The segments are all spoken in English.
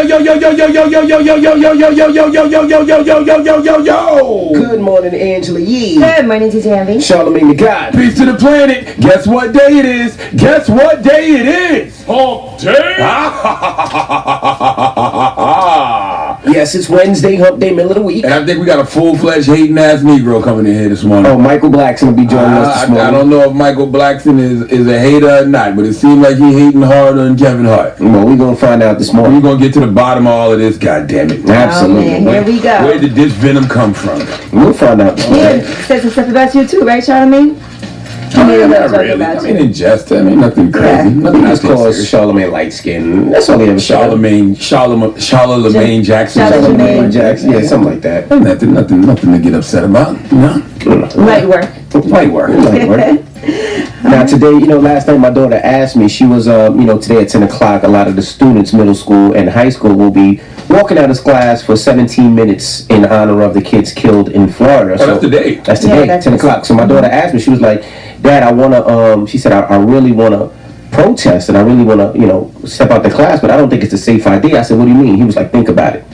yo. Good morning, Angela Yee. Good morning, TJ Envy. Charlamagne the God. Peace to the planet. Guess what day it is? Guess what day it is? Hump Day. Yes, it's Wednesday, Hump Day, middle of the week. And I think we got a full-fledged hating ass Negro coming in here this morning. Oh, Michael Blackson will be joining us this morning. I don't know if Michael Blackson is a hater or not, but it seems like he hating harder than Kevin Hart. Well, we're going to find out this morning. We're going to get to the bottom of all of this, goddammit. Absolutely. Oh, man, here we go. Where did this venom come from? We'll find out. Yeah, said some stuff about you too, right, Charlamagne? Not really. I mean, in jest. I mean, nothing crazy. Yeah. Nothing Just call Charlamagne light skin. That's all he ever said. Charlamagne Jackson. Charlamagne Jackson. Yeah, something like that. Nothing to get upset about. You know? Light work. Light work. Now today, last night my daughter asked me, she was, today at 10 o'clock, a lot of the students, middle school and high school, will be walking out of class for 17 minutes in honor of the kids killed in Florida. Oh, so that's today. That's today, 10 o'clock. So my daughter asked me, she was like, Dad, I want to, she said, I really want to protest and I really want to, step out the class, but I don't think it's a safe idea. I said, what do you mean? He was like, think about it.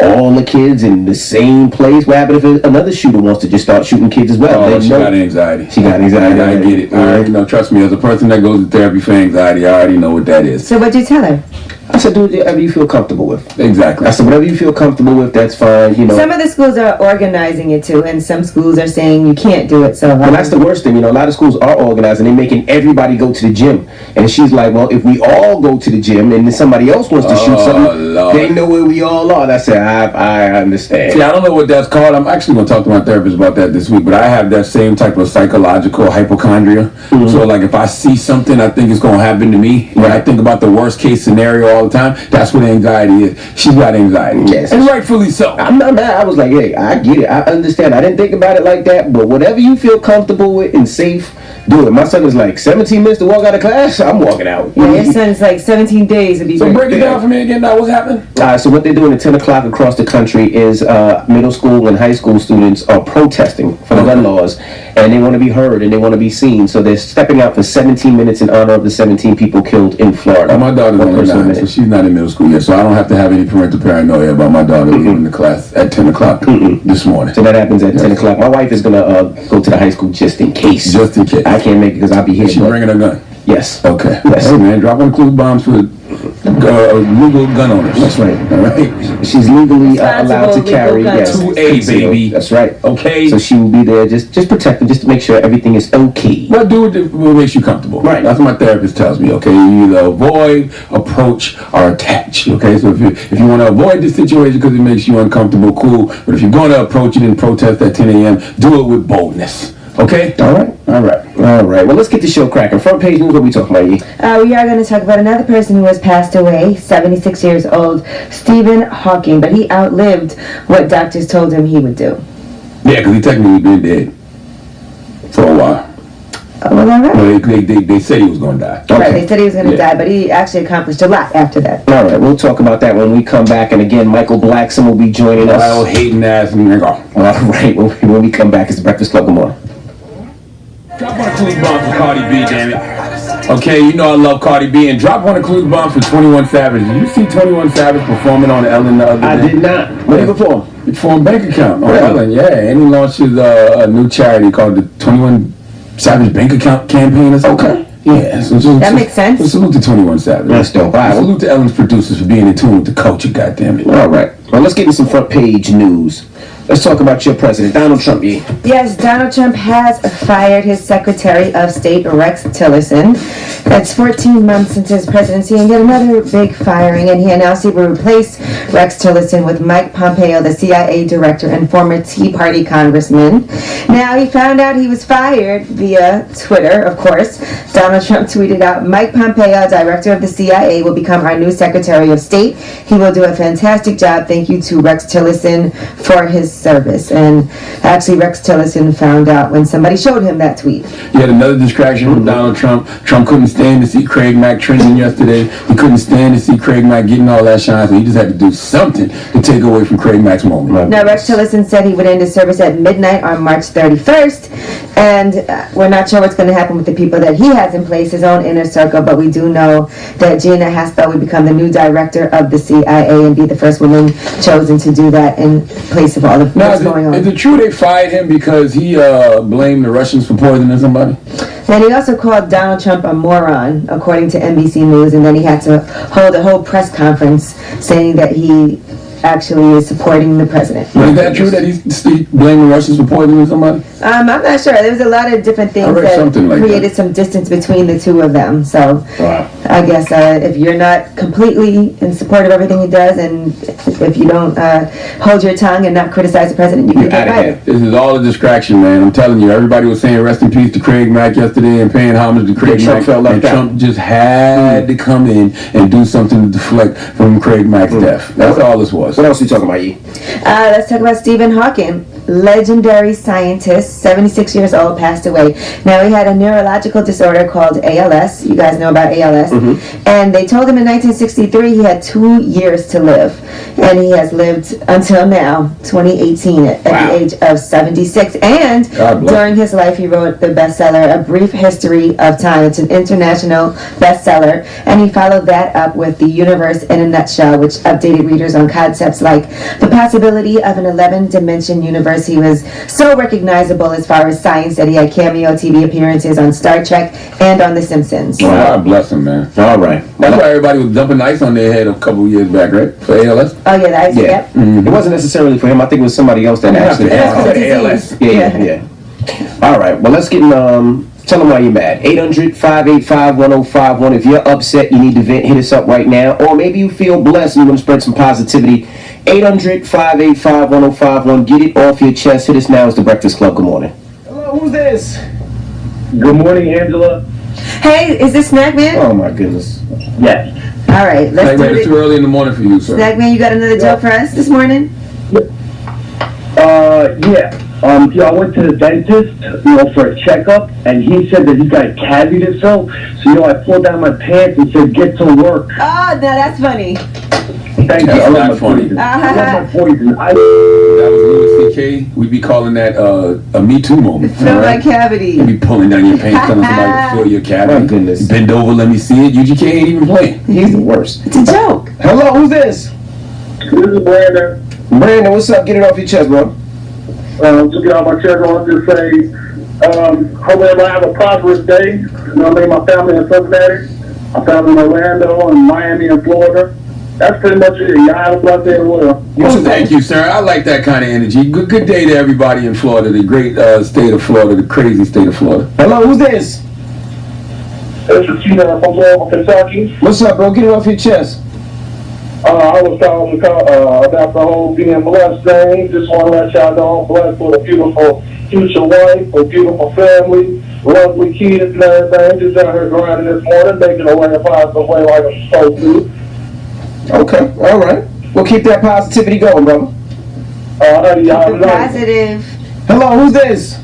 All the kids in the same place. What happened if another shooter wants to just start shooting kids as well? Oh, she got anxiety. She got anxiety. I get it. I already trust me, as a person that goes to therapy for anxiety, I already know what that is. So what'd you tell her? I said, do whatever you feel comfortable with. Exactly. I said, whatever you feel comfortable with, that's fine. Some of the schools are organizing it too, and some schools are saying you can't do it. So well, that's the worst thing. A lot of schools are organizing. They're making everybody go to the gym. And she's like, well, if we all go to the gym and then somebody else wants to shoot something, Lord. they know where we all are. And I said, I understand. See, I don't know what that's called. I'm actually going to talk to my therapist about that this week. But I have that same type of psychological hypochondria. Mm-hmm. So, like, if I see something I think is going to happen to me, when I think about the worst case scenario all the time, that's what anxiety is. She's got anxiety. Yes. And rightfully so. I'm not mad. I was like, hey, I get it. I understand. I didn't think about it like that. But whatever you feel comfortable with and safe, do it. My son is like 17 minutes to walk out of class. I'm walking out. Yeah, your son's like 17 days to be. So break it down for me again. Now, what's happening? So what they're doing at 10 o'clock across the country is middle school and high school students are protesting for the gun laws, and they want to be heard and they want to be seen. So they're stepping out for 17 minutes in honor of the 17 people killed in Florida. Oh, my daughter's only 9, so she's not in middle school yet. So I don't have to have any parental paranoia about my daughter leaving the class at 10 o'clock this morning. So that happens at 10 o'clock. My wife is going to go to the high school just in case. Just in case. I can't make it because I'll be here. Is she bringing a gun? Yes. Okay. Yes. Hey, man, dropping clue bombs for legal gun owners. That's right. All right. She's legally allowed to carry. Yes. 2A, baby. That's right. Okay. So she will be there just protecting, just to make sure everything is okay. Well, do what makes you comfortable. Right. That's what my therapist tells me. Okay. You either avoid, approach, or attach. Okay. So if you want to avoid the situation because it makes you uncomfortable, cool. But if you're going to approach it and protest at 10 a.m., do it with boldness. Okay? All right. Well, let's get the show cracking. Front page news, what are we talking about, we are going to talk about another person who has passed away, 76 years old, Stephen Hawking, but he outlived what doctors told him he would do. Yeah, because he technically been dead for a while. Oh, well, all right. Well, they said he was going to die. Okay. Right, they said he was going to die, but he actually accomplished a lot after that. All right, we'll talk about that when we come back. And again, Michael Blackson will be joining us. Well, hating ass nigga. All right, when we come back, it's the Breakfast Club. Good morning. Drop one of Clues bombs for Cardi B, damn it. Okay, you know I love Cardi B, and drop one of Clues bombs for 21 Savage. Did you see 21 Savage performing on Ellen the other day? I did not. What did he perform? He performed Bank Account on Ellen, yeah. And he launched his a new charity called the 21 Savage Bank Account Campaign or something. Okay. Yeah. That makes sense. Salute to 21 Savage. That's dope. Right. Salute to Ellen's producers for being in tune with the culture, goddammit. All right. Well, let's get into some front page news. Let's talk about your president, Donald Trump. Yes, Donald Trump has fired his Secretary of State, Rex Tillerson. That's 14 months since his presidency, and yet another big firing, and he announced he will replace Rex Tillerson with Mike Pompeo, the CIA director and former Tea Party congressman. Now, he found out he was fired via Twitter, of course. Donald Trump tweeted out, Mike Pompeo, director of the CIA, will become our new Secretary of State. He will do a fantastic job. Thank you to Rex Tillerson for his service. And actually, Rex Tillerson found out when somebody showed him that tweet. He had another distraction from Donald Trump. Trump couldn't stand to see Craig Mack trending yesterday. He couldn't stand to see Craig Mack getting all that shine, so he just had to do something to take away from Craig Mack's moment. Now, Rex Tillerson said he would end his service at midnight on March 3rd. 31st. And we're not sure what's going to happen with the people that he has in place, his own inner circle, but we do know that Gina Haspel will become the new director of the CIA and be the first woman chosen to do that in place of all of what's going on. Is it true they fired him because he blamed the Russians for poisoning somebody? And he also called Donald Trump a moron, according to NBC News, and then he had to hold a whole press conference saying that he actually is supporting the president. Is that true that he blamed the Russians for poisoning somebody? I'm not sure. There was a lot of different things that like created that. some distance between the two of them. So I guess if you're not completely in support of everything he does, and if you don't hold your tongue and not criticize the president, you can get right. This is all a distraction, man. I'm telling you, everybody was saying rest in peace to Craig Mack yesterday and paying homage to Craig Mack. And Trump just had to come in and do something to deflect from Craig Mack's death. That's all this was. What else are you talking about, Yee? Let's talk about Stephen Hawking. Legendary scientist, 76 years old, passed away. Now, he had a neurological disorder called ALS. You guys know about ALS. And they told him in 1963 he had 2 years to live. And he has lived until now, 2018, at the age of 76. And during his life, he wrote the bestseller, A Brief History of Time. It's an international bestseller. And he followed that up with The Universe in a Nutshell, which updated readers on concepts like the possibility of an 11-dimension universe. He was so recognizable as far as science that he had cameo TV appearances on Star Trek and on The Simpsons. God bless him, man. All right. That's why everybody was dumping ice on their head a couple of years back, right? For ALS? Oh, yeah, the ice, yep. It wasn't necessarily for him. I think it was somebody else that actually had ALS. Yeah. All right. Well, let's get in, tell them why you're mad. 800-585-1051. If you're upset, you need to vent, hit us up right now. Or maybe you feel blessed and you want to spread some positivity. 800-585-1051. Get it off your chest. Hit us now. It's The Breakfast Club. Good morning. Hello, who's this? Good morning, Angela. Hey, is this Snack Man? Oh, my goodness. Yes. All right, let's do It's it. too early in the morning for you, sir. Snack Man, you got another joke for us this morning? Yeah. I went to the dentist, for a checkup, and he said that he got cavity himself. So, I pulled down my pants and said, "Get to work." Oh, no, that's funny. Thank you. That's I love not my funny. poison. I love my poison. That was Louis C.K. We'd be calling that a Me Too moment. Fill my cavity. You'd be pulling down your pants, telling somebody to fill your cavity. My goodness. Bend over, let me see it. UGK ain't even playing. He's the worst. It's a joke. Hello, who's this? This is Brandon. Brandon, what's up? Get it off your chest, bro. To get out my chest, I want to say, hope everybody have a prosperous day. My family in Cincinnati, my family in Orlando, and Miami, and Florida. That's pretty much it. Y'all have a blessed day as well. Thank you, sir. I like that kind of energy. Good day to everybody in Florida, the great state of Florida, the crazy state of Florida. Hello, who's this? This is Tina from Louisville, Kentucky. What's up, bro? Get it off your chest. I was calling about the whole being blessed thing. Just want to let y'all know I'm blessed with a beautiful future wife, a beautiful family, lovely kids and everything. Just out here grinding this morning, making a way a positive way like I'm supposed to. Okay, all right. We'll keep that positivity going, brother. Y'all know. Positive. Hello, who's this?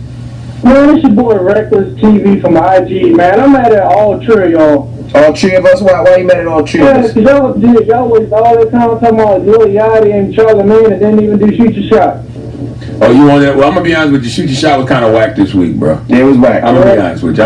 Man, it's your boy Reckless TV from IG, man. I'm mad at all three of y'all. All three of us? Why you mad at all three of us? Yeah, because y'all waste all that time talking about Lil Yachty and Charlamagne and didn't even do Shoot Your Shot. Oh, you want that? Well, I'm going to be honest with you. Shoot Your Shot was kind of whack this week, bro. Yeah, it was whack. I'm going to be honest with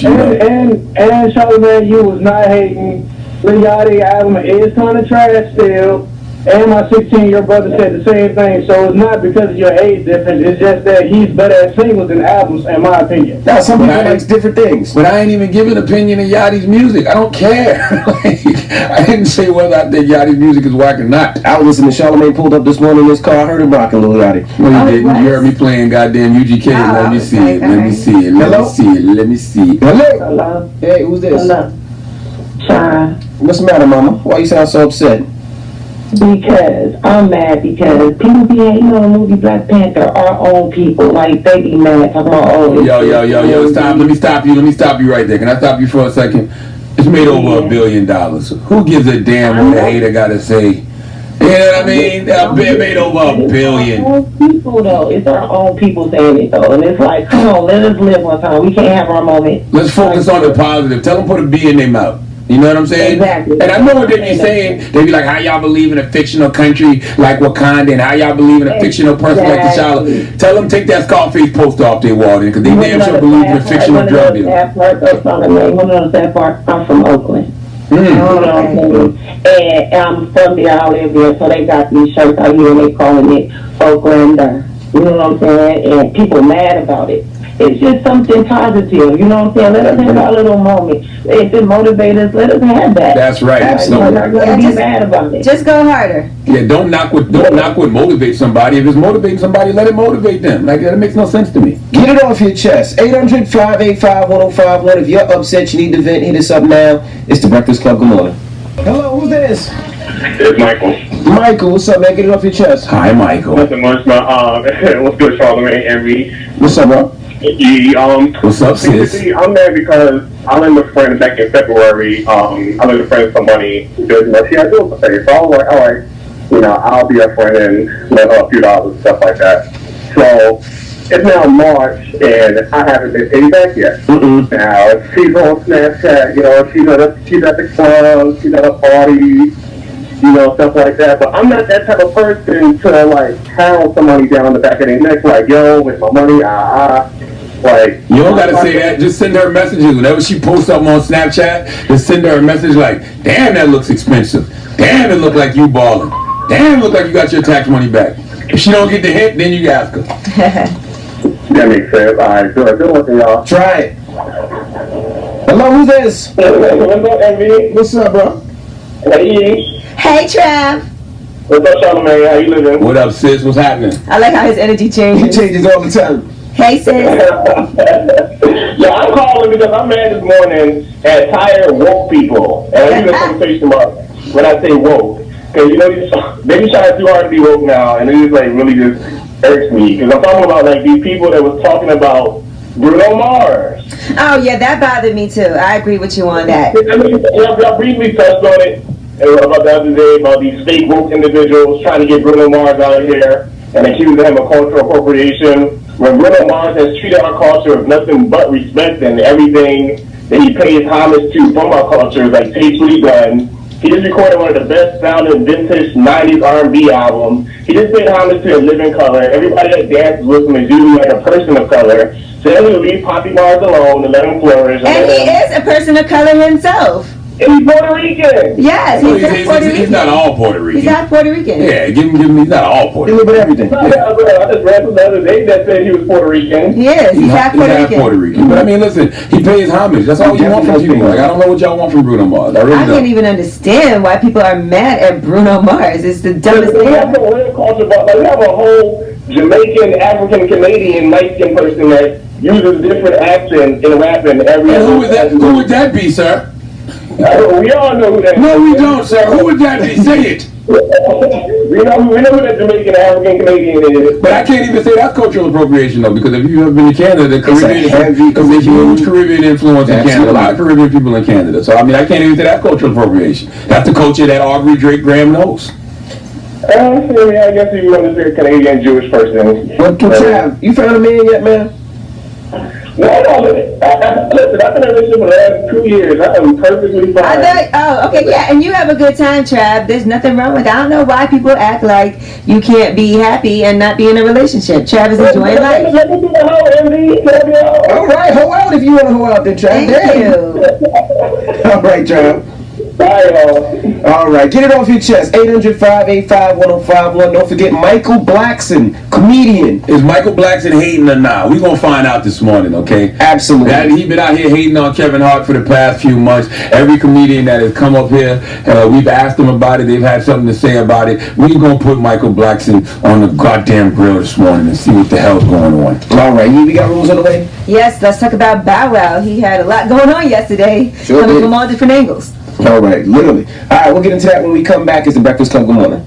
you. And Charlamagne, you was not hating. Lil Yachty album is kind of trash still. And my 16-year brother said the same thing. So it's not because of your age difference. It's just that he's better at singles than albums, in my opinion. Now, some people like different things. But I ain't even giving an opinion of Yachty's music. I don't care. I didn't say whether I think Yachty's music is whack or not. I was listening to Charlamagne pulled up this morning in his car. I heard him rocking Lil Yachty. No, you didn't. You heard me playing goddamn UGK. Let me see it. Let me see it. Let me see it. Let me see it. Hello? Hello? Hey, who's this? Hello? Sorry. What's the matter, mama? Why you sound so upset? Because I'm mad because people be hating on the movie Black Panther, our own people, like they be mad talking about Yo, stop. Let me stop you right there. Can I stop you for a second? It's made over $1 billion. Who gives a damn what the hater gotta say? You know what I mean? It made over $1 billion. Our own people though, it's our own people saying it though, and it's like, come on, let us live one time. We can't have our moment. Let's focus on the positive. Tell them put a B in their mouth. You know what I'm saying? Exactly. And I know what they be saying. They be like, how y'all believe in a fictional country like Wakanda, and how y'all believe in a fictional person like T'Challa. Tell them take that Scarface poster off their wall, because they damn sure believe in a fictional drug dealer. One of the sad part, I'm from Oakland. Mm. You know what I'm saying? And I'm from there, I live there, so they got these shirts out here and they calling it Oaklander. You know what I'm saying? And people mad about it. It's just something positive, you know what I'm saying? Let us have our little moment. If it motivates us, let us have that. That's right. We're not going to be mad about it. Just go harder. Yeah, don't knock what motivates somebody. If it's motivating somebody, let it motivate them. Like, that makes no sense to me. Get it off your chest. 800-585-1051. If you're upset, you need to vent, hit us up now. It's the Breakfast Club. Good morning. Hello, who's this? It's Michael. Michael, what's up, man? Get it off your chest. Hi, Michael. Nothing much, but what's good, Charlamagne, Envy? What's up, bro? What's up, sis? Basically, I'm mad because I lent a friend back in February. I lent a friend some money because she had bills to pay. So I was like, all right, I'll be her friend and lend her a few dollars and stuff like that. So it's now March and I haven't been paid back yet. Now she's on Snapchat, she's at the club, she's at a party, stuff like that. But I'm not that type of person to like pound somebody down the back of their neck, like, yo, with my money, like, you don't gotta say that. Just send her messages. Whenever she posts something on Snapchat, just send her a message like, damn, that looks expensive. Damn, it look like you balling. Damn, it look like you got your tax money back. If she don't get the hint, then you ask her. That makes sense. All right, good looking, y'all. Try it. Hello, who's this? What's up, bro? Hey, Trav. What's up, Charlamagne? How you living? What up, sis? What's happening? I like how his energy He changes. changes all the time. Hey, sis. Yeah, I'm calling because I'm mad this morning at tired woke people. And I'm using a conversation about when I say woke. Because, they be trying too hard to be woke now, and it just, like, really just irks me. Because I'm talking about, like, these people that was talking about Bruno Mars. Oh, yeah, that bothered me, too. I agree with you on that. I mean, y'all briefly touched on it about the other day about these fake woke individuals trying to get Bruno Mars out of here and accusing him of cultural appropriation. When Bruno Mars has treated our culture with nothing but respect and everything that he pays homage to from our culture, like tastefully done. He just recorded one of the best sounding vintage 90s R&B albums. He just paid homage to a living color. Everybody that dances with him is usually like a person of color. So then he'll leave Poppy Mars alone and let him flourish. And he is a person of color himself. And he's Puerto Rican. Yes, he's Puerto Rican. He's not all Puerto Rican. He's not Puerto Rican. Yeah, give him. He's not all Puerto He Rican. live with everything. I just read some the other day that said he was Puerto Rican. He is. He's half Puerto Rican. Puerto Rican. But I mean, listen, he pays homage. That's all you want from people. Like, I don't know what y'all want from Bruno Mars. I really I don't. can't even understand why people are mad at Bruno Mars. It's the dumbest We thing have ever. a real culture, but like, we have a whole Jamaican, African, Canadian, light-skinned person that uses different accents in rapping every And other. who would that be, sir? We all know who that is. No, we don't, sir. Who would that be? Say it. we know who that Jamaican, African, Canadian is. But I can't even say that's cultural appropriation, though, because if you've ever been to Canada, the Caribbean is a huge Caribbean influence in Canada. A lot of Caribbean people in Canada. So, I mean, I can't even say that's cultural appropriation. That's the culture that Aubrey Drake Graham knows. I guess if you want to say a Canadian Jewish person. What Trav, you found a man yet, man? No, listen, I've been in a relationship for the last 2 years. I am perfectly fine. Okay, yeah, and you have a good time, Trav. There's nothing wrong with that. I don't know why people act like you can't be happy and not be in a relationship. Trav is enjoying life. Let me do the whole MD. All right, hold out if you want to hold out then, Trav. Thank you. All right, Trav. Bye, y'all. All right, get it off your chest. 800-585-1051. Don't forget Michael Blackson, comedian. Is Michael Blackson hating or not? We're going to find out this morning, okay? Absolutely. He's been out here hating on Kevin Hart for the past few months. Every comedian that has come up here, we've asked them about it. They've had something to say about it. We're going to put Michael Blackson on the goddamn grill this morning and see what the hell's going on. All right, we got rules on the way? Yes, let's talk about Bow Wow. He had a lot going on yesterday, Sure coming did. from all different angles. All right, literally. All right, we'll get into that when we come back. It's the Breakfast Club. Good morning.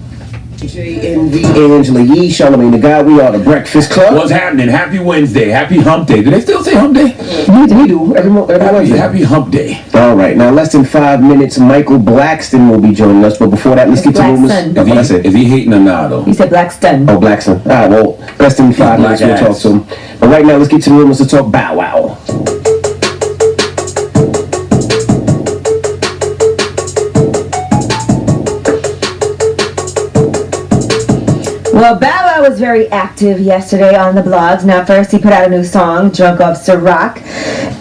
JNV, Angela Yee, Charlamagne the Guy. We are the Breakfast Club. What's happening? Happy Wednesday. Happy Hump Day. Do they still say Hump Day? We do every Wednesday. Happy Hump Day. All right, now less than 5 minutes, Michael Blackson will be joining us. But before that, let's get to rumors. Blackson. That's what I said. Is he hating or not, though? He said Blackson. Oh, Blackson. All right, well, less than 5 Black minutes, we'll talk ass. to him. But right now, let's get to the rumors to talk Bow Wow. Well, Bow Wow was very active yesterday on the blogs. Now, first he put out a new song, Drunk Off Ciroc,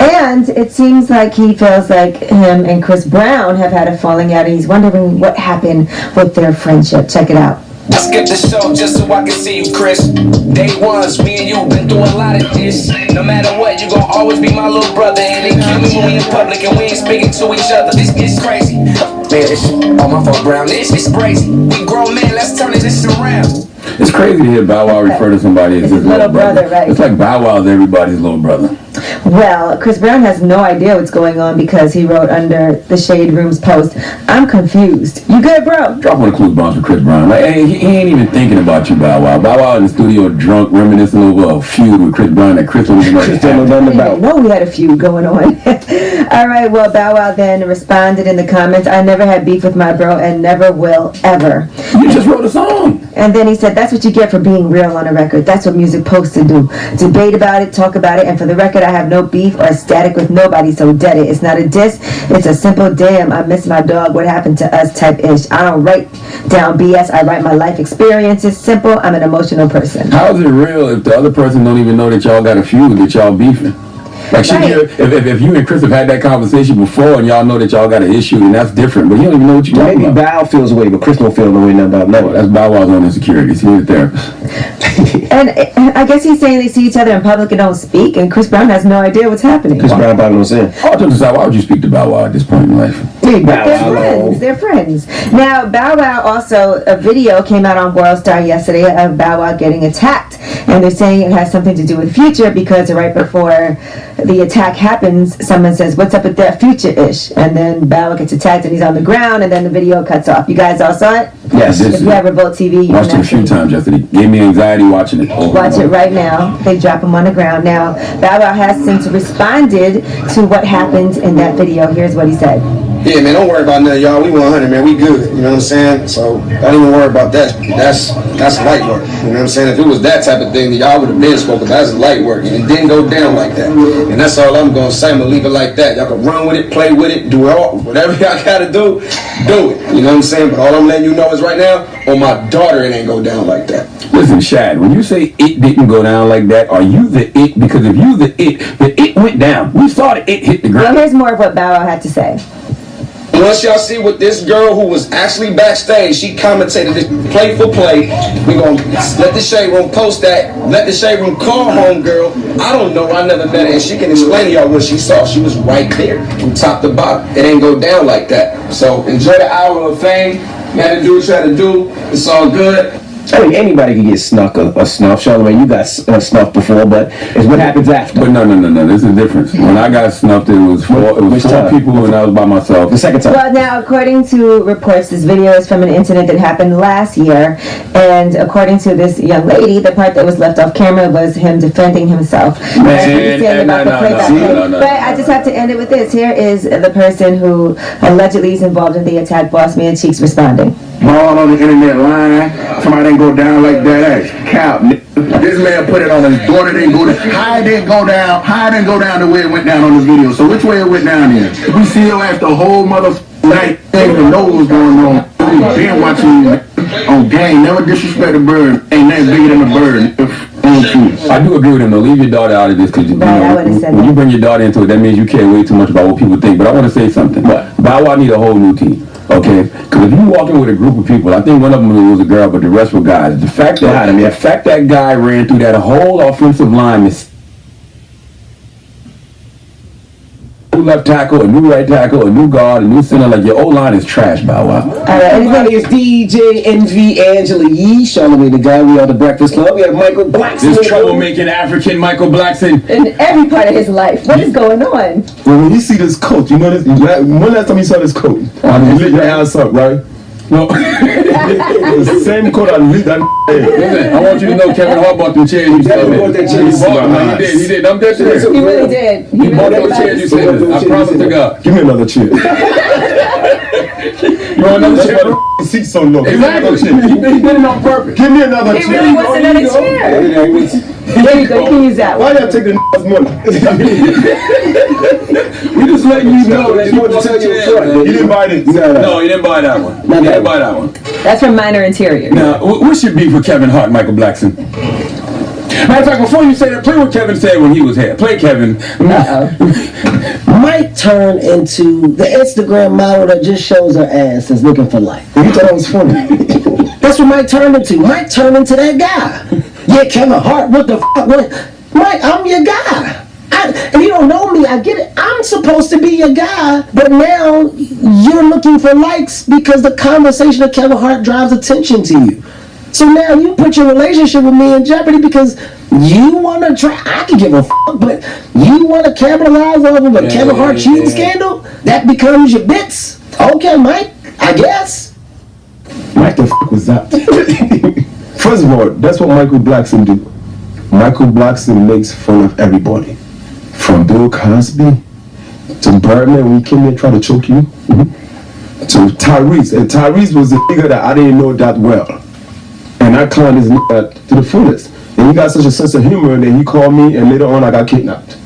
and it seems like he feels like him and Chris Brown have had a falling out, and he's wondering what happened with their friendship. Check it out. I skipped the show just so I could see you, Chris. Day ones, me and you been through a lot of this. No matter what, you gon' always be my little brother. And they kill me when we in public and we ain't speaking to each other. This gets crazy. Man, this shit, oh my fault, Brown. This is crazy. We grown men, let's turn this around. It's crazy to hear Bow Wow refer to somebody as his little brother. Right? It's like Bow Wow's everybody's little brother. Well, Chris Brown has no idea what's going on because he wrote under the Shade Room's post, "I'm confused. You good, bro?" Drop one of the clue bombs for Chris Brown. Like, hey, he ain't even thinking about you, Bow Wow. Bow Wow in the studio drunk, reminiscing over a feud with Chris Brown that Chris don't even know. I didn't know we had a feud going on. All right, well, Bow Wow then responded in the comments, "I never had beef with my bro and never will ever." You just wrote a song. And then he said, "That's what you get for being real on a record. That's what music's supposed to do. Debate about it, talk about it, and for the record, I have no beef or static with nobody, so dead it. It's not a diss, it's a simple damn, I miss my dog, what happened to us type ish. I don't write down BS, I write my life experiences. Simple, I'm an emotional person." How is it real if the other person don't even know that y'all got a feud, that y'all beefing? Like, if you and Chris have had that conversation before and y'all know that y'all got an issue, then that's different. But you don't even know what you're talking Maybe about. Bow feels away, but Chris don't feel no way nothing about no. That's Bow Wow's own insecurities. He's a therapist. And I guess he's saying they see each other in public and don't speak, and Chris Brown has no idea what's happening. Chris Brown probably don't say. All jokes aside, why would you speak to Bow Wow at this point in life? Leave Bow They're Wow friends. alone. They're friends. Now, Bow Wow also, a video came out on World Star yesterday of Bow Wow getting attacked. And they're saying it has something to do with Future because right before the attack happens, someone says, "What's up with that Future-ish?" And then Bow Wow gets attacked and he's on the ground and then the video cuts off. You guys all saw it? Yes. If you have Revolt TV, you Watched it can a few actually times yesterday. Gave me anxiety watching it. watch it right now. They drop him on the ground. Now, Bow Wow has since responded to what happened in that video. Here's what he said. Yeah, man, don't worry about nothing, y'all. We 100, man. We good. You know what I'm saying? So don't even worry about that. That's light work. You know what I'm saying? If it was that type of thing, then y'all would have been spoken about. That's light work, and it didn't go down like that. And that's all I'm gonna say. I'm gonna leave it like that. Y'all can run with it, play with it, do it all. Whatever y'all gotta do it. You know what I'm saying? But all I'm letting you know is right now, on my daughter, it ain't go down like that. Listen, Shad, when you say it didn't go down like that, are you the it? Because if you the it went down. We saw the it hit the Well, ground. here's more of what Bow Wow had to say. Once y'all see what this girl who was actually backstage, she commentated this play for play. We gonna let the Shade Room post that. Let the Shade Room call home girl. I don't know, I never met her, and she can explain to y'all what she saw. She was right there from top to bottom. It ain't go down like that. So enjoy the hour of fame. You gotta do what you gotta do. It's all good. I mean, anybody can get snuck a snuff. Charlamagne, you got snuffed before, but it's what happens after. But no. There's a difference. When I got snuffed, it was four people and I was by myself. The second time. Well, now, according to reports, this video is from an incident that happened last year. And according to this young lady, the part that was left off camera was him defending himself. Man, But I just have to end it with this. Here is the person who allegedly is involved in the attack, Boss Man Cheeks, responding. All on the internet line, somebody didn't go down like that. That's cap. This man put it on his daughter didn't go down. How it didn't go down? How it didn't go down the way it went down on this video? So which way it went down there? We see your ass the whole mother night. Ain't even know what was going on. We been watching you on game. Never disrespect a bird. Ain't nothing bigger than a bird. I do agree with him though. Leave your daughter out of this because when you bring your daughter into it, that means you care way too much about what people think. But I want to say something. Bow Wow need a whole new team. Okay, because if you walk in with a group of people, I think one of them was a girl, but the rest were guys. The fact that guy ran through that whole offensive line is new left tackle, a new right tackle, a new guard, a new center. Like your old line is trash, Bow Wow. Everybody is DJ NV Angela Yee, Charlamagne the Guy. We are the Breakfast Club. We have Michael Blackson. This troublemaking African Michael Blackson. In every part of his life. What is going on? Well, when you see this coat, you know this. When last time you saw this coat? You lit your ass up, right? No. The same coat I lit that Listen, I want you to know Kevin Hart bought them chairs you said. He did. I'm dead serious. He really did. He bought those chairs you said. I promise to God. Give me another chair. You want another chair? The seat so low. Exactly. He did it on purpose. Give me another He chair. really wants another chair. There you go. You can use that Why one. y'all take the money? We just letting you know that you want to tell you front. You didn't buy it. No, you didn't buy that one. You didn't buy that one. That's from Minor Interior. Now, what's your beef with Kevin Hart, Michael Blackson? Matter of fact, before you say that, play what Kevin said when he was here. Play Kevin. Mike turned into the Instagram model that just shows her ass is looking for life. You thought that was funny. That's what Mike turned into. Mike turned into that guy. Yeah, Kevin Hart, what the fuck? What? Mike, I'm your guy. If you don't know me, I get it. I'm supposed to be your guy, but now you're looking for likes because the conversation of Kevin Hart drives attention to you. So now you put your relationship with me in jeopardy because you want to try. I can give a fuck, but you want to capitalize off of a Kevin Hart cheating scandal? That becomes your bits. Okay, Mike, I guess. Mike, the fuck was that? First of all, that's what Michael Blackson do. Michael Blackson makes fun of everybody. From Bill Cosby to Birdman when he came here and tried to choke you, to Tyrese. And Tyrese was the figure that I didn't know that well. And I clowned his nigga to the fullest. And he got such a sense of humor that he called me and later on I got kidnapped.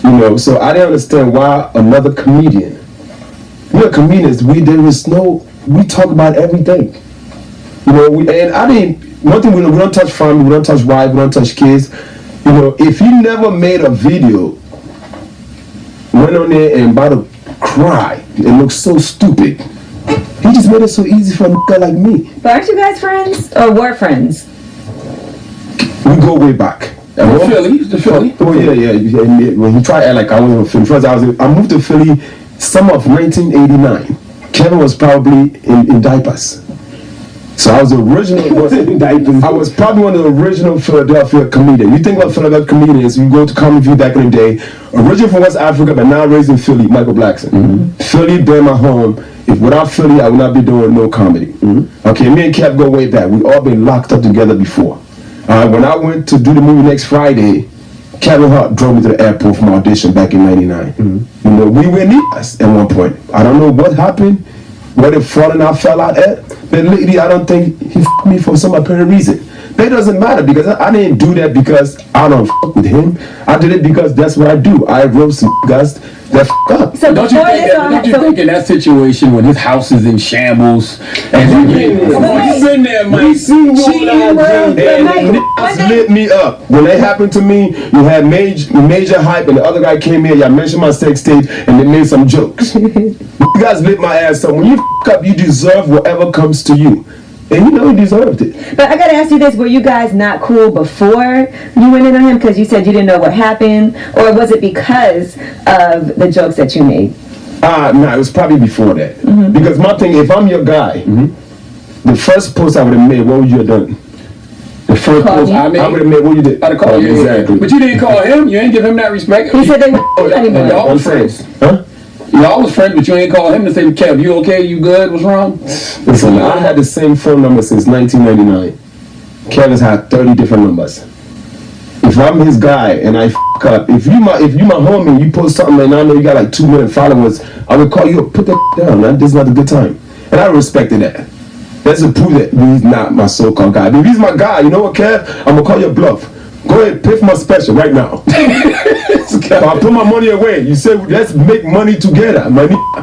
You know, so I didn't understand why another comedian. We're comedians, we talk about everything. You know, one thing we don't touch family, we don't touch wife, we don't touch kids. You know, if he never made a video, went on there and about to cry, it looks so stupid. He just made it so easy for a nigga like me. But aren't you guys friends? Or were friends? We go way back. The Philly. Oh yeah. When he tried to act like I wasn't Philly, first I moved to Philly summer of 1989. Kevin was probably in diapers. So I was the original. I was probably one of the original Philadelphia comedians. You think about Philadelphia comedians, you go to Comedy View back in the day. Original from West Africa, but now raised in Philly, Michael Blackson. Philly been my home. If without Philly, I would not be doing no comedy. Okay, me and Kev go way back. We all been locked up together before. When I went to do the movie Next Friday, Kevin Hart drove me to the airport for my audition back in '99. You know, we were in at one point. I don't know what happened, where the falling out fell out at. But lately, I don't think he f***ed me for some apparent reason. But it doesn't matter because I didn't do that because I don't f*** with him. I did it because that's what I do. I wrote some guys that f*** up. So don't you think in that situation when his house is in shambles and you've been there, Mike. We seen you and niggas lit me up. When that happened to me, you had major hype and the other guy came here, y'all mentioned my sex tape and they made some jokes. You guys lit my ass up. When you f*** up, you deserve whatever comes to you. And you know he deserved it. But I gotta ask you this, were you guys not cool before you went in on him because you said you didn't know what happened? Or was it because of the jokes that you made? Nah, it was probably before that. Because my thing, if I'm your guy, the first post I would have made, what would you have done? The first post I would have made, what you did? I'd have called you. Exactly. But you didn't call him, you ain't give him that respect. He said they weren't anymore. Y'all was friends. Huh? Y'all was friends, but you ain't call him to say, Kev, you okay? You good? What's wrong? Listen, I had the same phone number since 1999. Kevin's had 30 different numbers. If I'm his guy and I f*** up, if you my homie and you post something and I know you got like 2 million followers, I would call you up, put that down, man. This is not a good time. And I respected that. That's to prove that he's not my so-called guy. But if he's my guy, you know what, Kev? I'm gonna call you a bluff. Go ahead, pay for my special right now. I'll put my money away. You said let's make money together.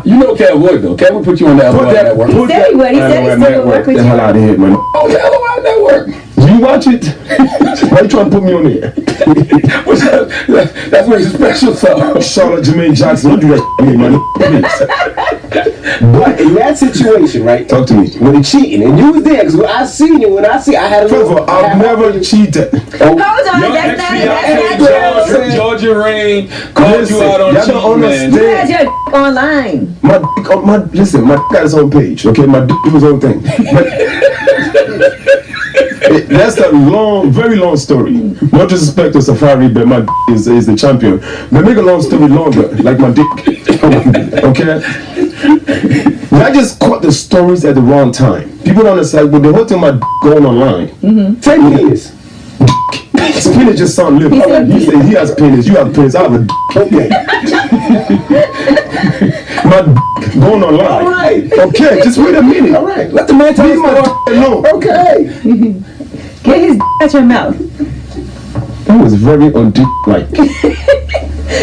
You know Kev would though. Kev would put you on that LOL network. He said he would. He said he still would work with you. Get the hell out of here, man. Oh, the LOL network. You watch it? Why you trying to put me on there? That's where he's special so. Charlotte Jermaine Jackson, don't do that to me, man. But in that situation, right? Talk to me. When he cheating, and you was there, because when I seen you, I had a First of all, I've never cheated. Hold on, that's not true. Georgia Rain called you out on cheating, man. You had your online. Listen, my got his own page, okay? My do his own thing. That's a long, very long story. No disrespect to Safari, but my is the champion. But make a long story longer, like my dick. Okay? I just caught the stories at the wrong time. People don't understand, but the whole thing about going online. 10 years. His penis just sound little. You say he has penis, you have penis, I have a dick. Okay. My dick going online. All right. Okay, just wait a minute. All right. Let the man tell Leave you my dick alone. Okay. Get his at your mouth. That was very undick-like.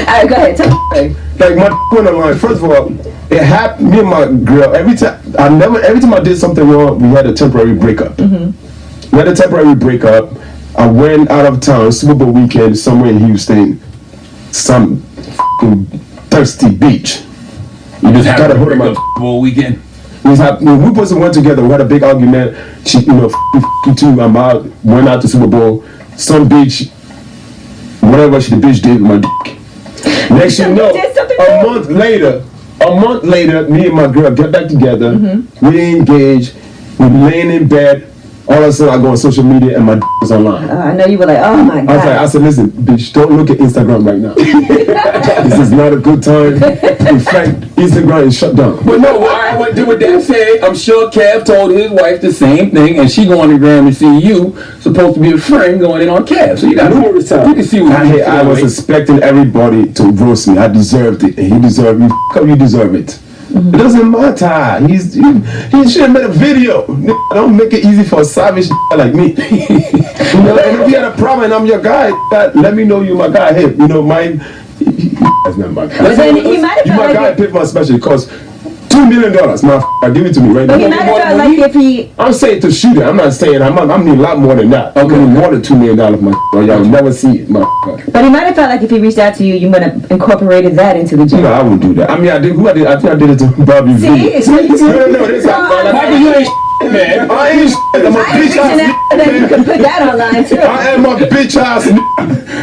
Alright, go ahead. Tell me. like my went online. First of all, it happened. Me and my girl. Every time I did something wrong, we had a temporary breakup. We had a temporary breakup. I went out of town, Super Bowl weekend, somewhere in Houston, some thirsty beach. You just had Got a to hold of break my up Super Bowl weekend. When we both went together, we had a big argument. She, you too. I'm out. Went out to Super Bowl, some bitch, whatever the bitch did with my dick. Next you know, a month later, me and my girl get back together. We engaged. We laying in bed. All of a sudden, I go on social media and my dick is online. I know you were like, oh my God. I said, listen, bitch, don't look at Instagram right now. This is not a good time. In fact, Instagram is shut down. But no, what did Dad say? I'm sure Kev told his wife the same thing, and she go on the gram and see you supposed to be a friend going in on Kev. So you got numerous times. You can see what I was expecting everybody to roast me. I deserved it, and he deserved it. You deserve it. It doesn't matter. He should have made a video. Don't make it easy for a savage like me. And if you had a problem and I'm your guy, let me know you my guy. Hey, that's not my guy. But then he might have you my guy, pick my special. It costs $2 million. Give it to me right now. But he might have felt like if he... I'm saying to shoot it. I'm not saying I'm need a lot more than that. Okay, more than $2 million, or y'all will never see it, But he might have felt like if he reached out to you, you might have incorporated that into the joke. No, I wouldn't do that. I mean, I think I did it to Bobby V. See, it's no, this Bobby, you ain't man. I ain't shit. I'm a bitch ass nigga. Then you can put that online too. I am a bitch ass nigga.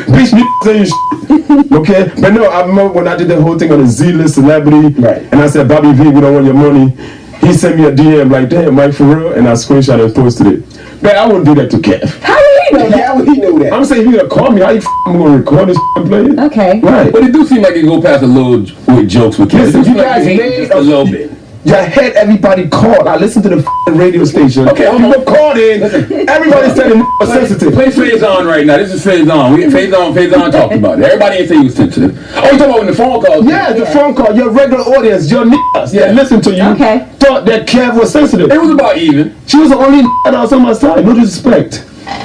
Bitch niggas ain't shit. Okay? But no, I remember when I did the whole thing on the Z-list celebrity, right? And I said, Bobby V, we don't want your money. He sent me a DM like, damn, Mike, for real? And I screenshot and posted it. Man, I wouldn't do that to Kev. How would he know that? How would he know that? I'm saying, if you're gonna call me, how you gonna record this and play it? Okay. Right. But it do seem like you go past a little with jokes with Kev. Listen, you like guys just a little bit. You had everybody called. I listened to the radio station. Okay, people called in. Everybody said it was sensitive. Play Phase On right now. This is Phase On. Phase On talked about it. Everybody ain't say he was sensitive. Oh, you talking about when the phone calls? Yeah, the phone call. Your regular audience, your niggas that listen to you, thought that Kev was sensitive. It was about even. She was the only that was on my side. No disrespect.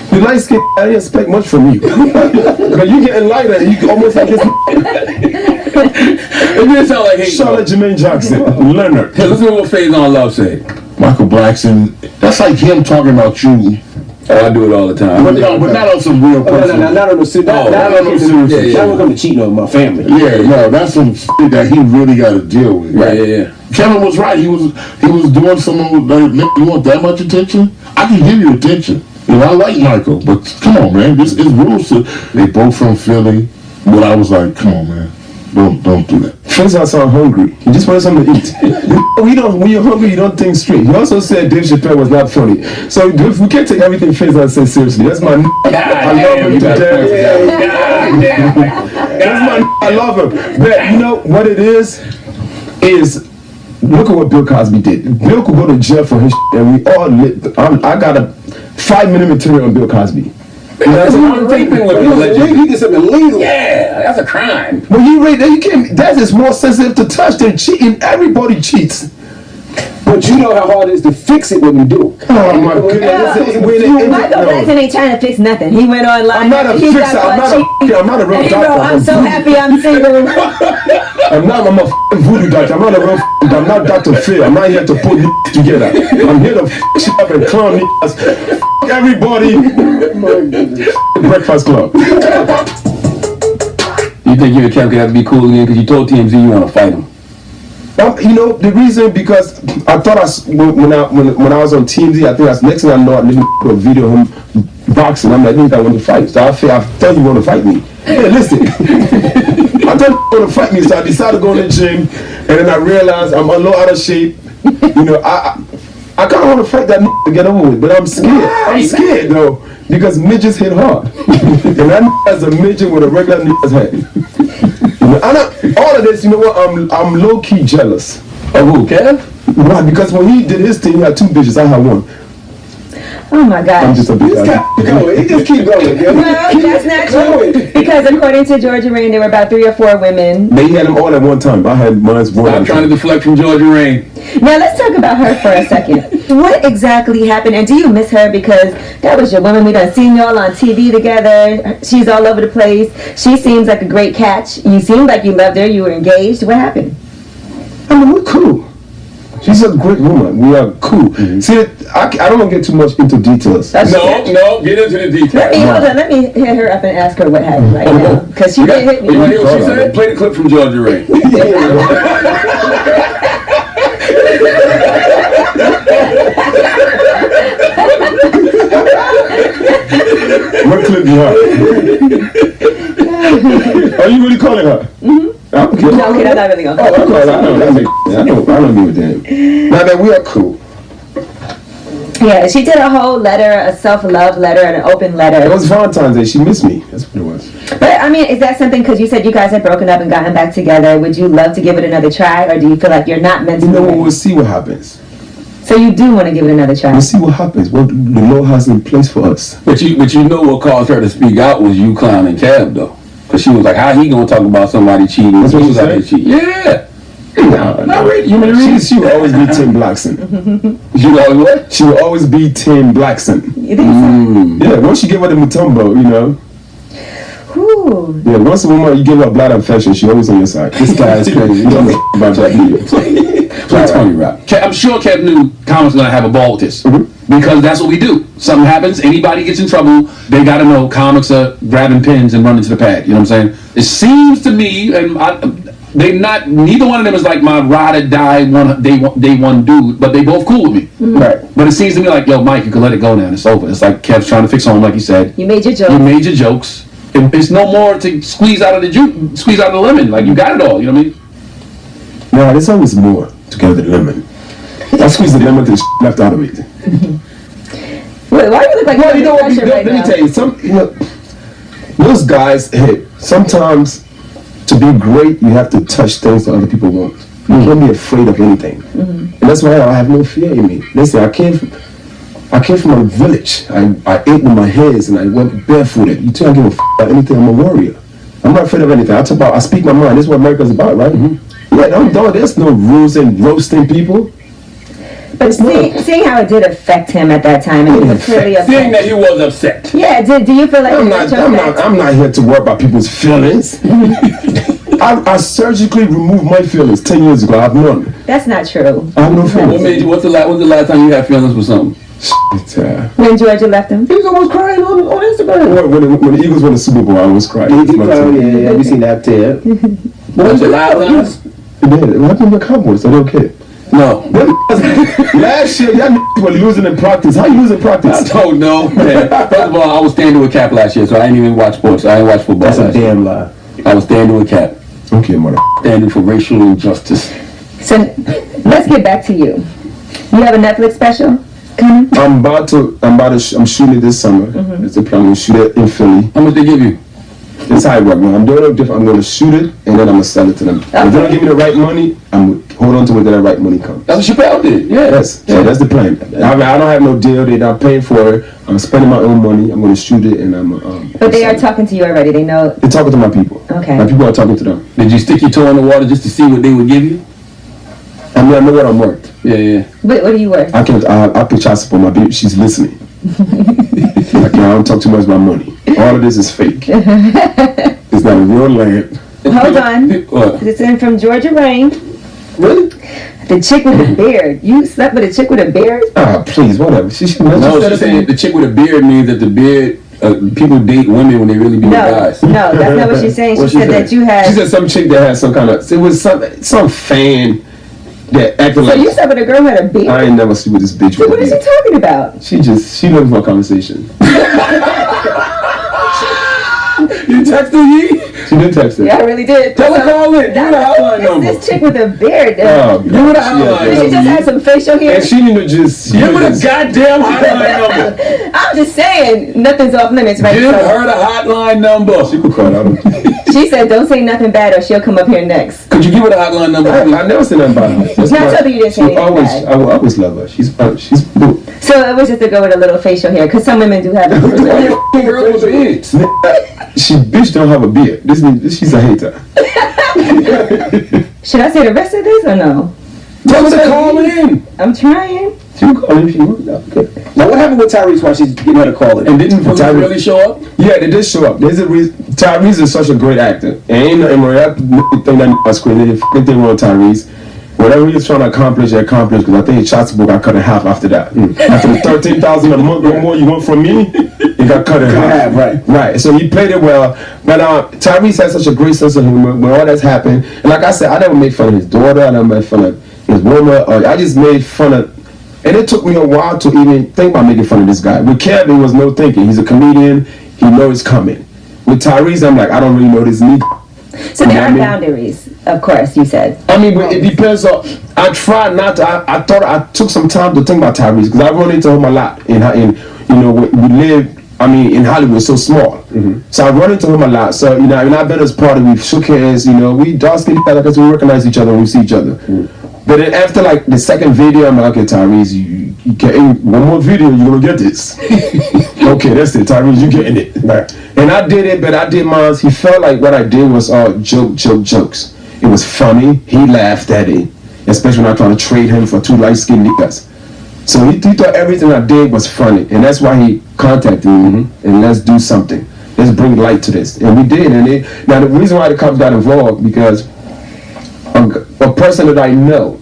The light skin, I didn't expect much from you. But you getting lighter, you almost like this. It didn't sound like Charlotte Jermaine Jackson, Leonard. Hey, listen to what Phase On Love said. Michael Blackson, that's like him talking about you. Oh, I do it all the time. But not on some real person. Not on the serious. Not on the serious. Not when it comes to cheating on my family. Yeah, no, that's some shit that he really got to deal with. Right, yeah. Kevin was right. He was doing something with, you want that much attention? I can give you attention. You know, I like Michael, but come on, man. This is rules to. They both from Philly. But I was like, come on, man. Don't do that. Friends are so hungry. You just want something to eat. When you're hungry, you don't think straight. He also said Dave Chappelle was not funny. So we can't take everything Faison says seriously. That's my I love him to death. That's my I love him. But you know what it is look at what Bill Cosby did. Bill could go to jail for his shit, and we all I got a 5-minute material on Bill Cosby. You know, raping with he did something illegal. Yeah, that's a crime. Well, that is more sensitive to touch than cheating. Everybody cheats. But you know how hard it is to fix it when you do. Oh my goodness. Michael Blackson ain't trying to fix nothing. He went online. I'm not a fixer. I'm not a real doctor. I'm so happy I'm single. I'm a voodoo doctor. I'm not a real doctor. I'm not Dr. Phil. I'm not here to put together. I'm here to shit up and clown everybody. Breakfast Club. You think you and Kev could have to be cool again because you told TMZ you want to fight him? You know the reason, because I thought when I was on TMZ, I think that's next thing I know I listened to a video of him boxing. I'm like, I want to fight. So I thought you want to fight me. Hey, listen. I thought you want to fight me, so I decided to go to the gym, and then I realized I'm a little out of shape. You know, I kind of want to fight that to get over with, but I'm scared. I'm scared though, because midgets hit hard, and that has a midget with a regular nigga's head. All of this, you know what? I'm low key jealous. Of who, Kev? Why? Because when he did his thing, he had 2 bitches. I had 1. Oh my I'm gosh. just a big guy. He just keep going, yo. Well, that's not true. Because according to Georgia Rain, there were about 3 or 4 women. They had them all at one time. I had mine one Stop at a trying to time. deflect from Georgia Rain. Now let's talk about her for a second. What exactly happened, and do you miss her? Because that was your woman. We done seen y'all on TV together. She's all over the place. She seems like a great catch. You seemed like you loved her. You were engaged. What happened? I mean, we're cool. She's a great woman. We are cool. See, I don't want to get too much into details. No, get into the details. Let me hit her up and ask her what happened right now. Because she did hit me. You want to hear what she said? Play the clip from Georgia Rain. What clip you have? Are you really calling her? Okay. No, okay, I'm not really gonna. Oh, of course, I don't give a damn. Now that we are cool. Yeah, she did a whole letter, a self-love letter, and an open letter. It was Valentine's Day. She missed me. That's what it was. But I mean, is that something? Because you said you guys had broken up and gotten back together. Would you love to give it another try, or do you feel like you're not meant to? You know what? ready? We'll see what happens. So you do want to give it another try? We'll see what happens. What the Lord has in place for us. But you know what caused her to speak out was you clowning Kev though, because she was like, "How he gonna talk about somebody cheating?" That's what He she was out said? there cheating. Yeah. No, You mean to read? she will always be Tim Blackson. She was always what? She will always be Tim Blackson. You think Yeah, once you give her the Mutombo, you know. so? Ooh. Yeah, once a woman you give her blood infection, she always on your side. This guy is crazy. You don't know about that, do you? Play Tony Rock. I'm sure Kev knew Comics gonna have a ball with this because that's what we do. Something happens, anybody gets in trouble, they gotta know Comics are grabbing pins and running to the pad. You know what I'm saying? It seems to me, and neither one of them is like my ride or die day one dude, but they both cool with me. Right. But it seems to me like, yo, Mike, you can let it go now. It's over. It's like Kev's trying to fix home, like he said. You made your joke. You made your jokes. It's no more to squeeze out of the lemon. Like you got it all. You know what I mean? No, there's always more to get the lemon. I squeeze the lemon to the left out of it. Wait, why do you look like Well, you know what? pressure right Let me now? tell you, those guys, hey, sometimes to be great, you have to touch things that other people want. You can't be afraid of anything. And that's why I have no fear in me. Listen, I came from a village. I ate with my hands and I went barefooted. You think I give a about anything? I'm a warrior. I'm not afraid of anything. I speak my mind. This is what America's about, right? Yeah, there's no rules in roasting people. But seeing how it did affect him at that time, and he was clearly upset. Seeing that he was upset. Yeah, do you feel like I'm not here to worry about people's feelings. I surgically removed my feelings 10 years ago. I have none. That's not true. I have no What feelings. made you? When's the last time you had feelings for something? When Georgia left him? He was almost crying on Instagram. When the Eagles won the Super Bowl, I was crying. Yeah, we seen that too. What's the last time? What happened to the Cowboys? Are they okay? No. Last year, y'all were losing in practice. How you losing in practice? I don't know, man. First of all, I was standing with Cap last year, so I didn't even watch sports. I didn't watch football. That's a last year. damn lie. I was standing with Cap. Okay, mother. Standing for racial injustice. So let's get back to you. You have a Netflix special coming? I'm shooting it this summer. It's a plan to shoot it in Philly. How much they give you? It's how it works, man. I'm doing it different. I'm going to shoot it and then I'm going to sell it to them. If they don't give me the right money, I'm hold on to it until the right money comes. That's what Chappelle did. Yeah. Yes. So that's the plan. I don't have no deal. They're not paying for it. I'm spending my own money. I'm going to shoot it and But they are talking to you already. They know. They're talking to my people. Okay. My people are talking to them. Did you stick your toe in the water just to see what they would give you? I mean, I know what I'm worth. Yeah. What are you worth? I pay child support. My baby, she's listening. I don't talk too much about money. All of this is fake. It's not a real land. Hold on. What? It's in from Georgia Rain. Really? The chick with the beard. You slept with a chick with a beard? Please, whatever. She No, she's saying the chick with a beard means that the beard, people date women when they really be with guys. No, that's not what she's saying. What She said that you had. She said some chick that had some kind of. It was some fan that acted So like. you slept with a girl who had a beard? I ain't never sleep with this bitch. So with what a is she beard. talking about? She looking for a conversation. You texted me? She did text her. Yeah, I really did. Tell her call in. Give her the hotline number. This chick with a beard. Give her the hotline Did she just have some facial hair? And she didn't just. Give her the goddamn hotline number. I'm just saying, nothing's off limits right Give now. her the hotline number. She could call out. She said, don't say nothing bad or she'll come up here next. Could you give her the hotline number? I never said nothing about her. That's Not why so that you didn't say anything bad. I will always love her. She's boo. So it was just a girl with a little facial hair, because some women do have a Girl with beards. She bitch don't have a beard. She's a hater. Should I say the rest of this or no? Tell her to call in. I'm trying. She will call in if she wants. Okay. Now what happened with Tyrese while she's getting her to call it? And didn't police really show up? Yeah, they did show up. There's a reason. Tyrese is such a great actor. And ain't nothing wrong. That thing that was crazy. They fucking thing wrong with Tyrese. Whatever he was trying to accomplish, he accomplished. Because I think his child support got cut in half after that. After the $13,000 a month or more you want from me, it got cut in half. Right. So he played it well. But Tyrese has such a great sense of humor when all that's happened. And like I said, I never made fun of his daughter. I never made fun of his woman. I just made fun of. And it took me a while to even think about making fun of this guy. With Kevin, was no thinking. He's a comedian. He knows it's coming. With Tyrese, I'm like, I don't really know this nigga. So there are boundaries, of course, you said. I mean, but it depends on. I tried not to. I thought I took some time to think about Tyrese because I run into him a lot. In you know, we live. I mean, in Hollywood, it's so small. So I run into him a lot. So you know, and I've been as part of. We shook hands. You know, we dark skinned because we recognize each other when we see each other. But then after like the second video, I'm like, okay, Tyrese, you get one more video, you're gonna get this. Okay, that's it, Tyrese, you getting it. Right. And I did it, but I did mine. He felt like what I did was all jokes. It was funny. He laughed at it, especially when I tried to trade him for two light-skinned niggas. So he thought everything I did was funny, and that's why he contacted me and let's do something. Let's bring light to this, and we did. And now the reason why the cops got involved because a person that I know,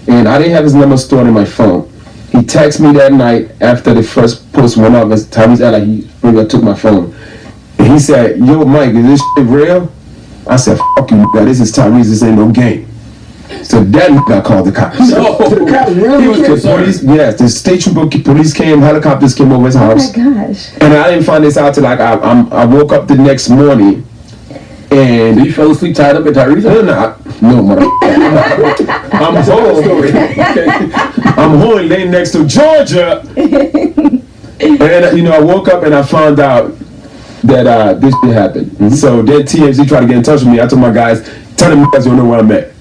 and I didn't have his number stored in my phone. He texted me that night after the first post went up. As Tyrese like he really took my phone, and he said, "Yo, Mike, is this shit real?" I said, "Fuck you, nigga. This is Tyrese. This ain't no game." So that nigga called the cops. No, the cops really? Police, yes, the state trooper police came, helicopters came over his house. Oh my gosh! And I didn't find this out till like I woke up the next morning. And you fell asleep tied up at Tyrese? No, mother. I'm home. I'm home laying next to Georgia. And you know, I woke up and I found out that this shit happened. So then TMZ tried to get in touch with me. I told my guys, tell them guys don't know where I'm at.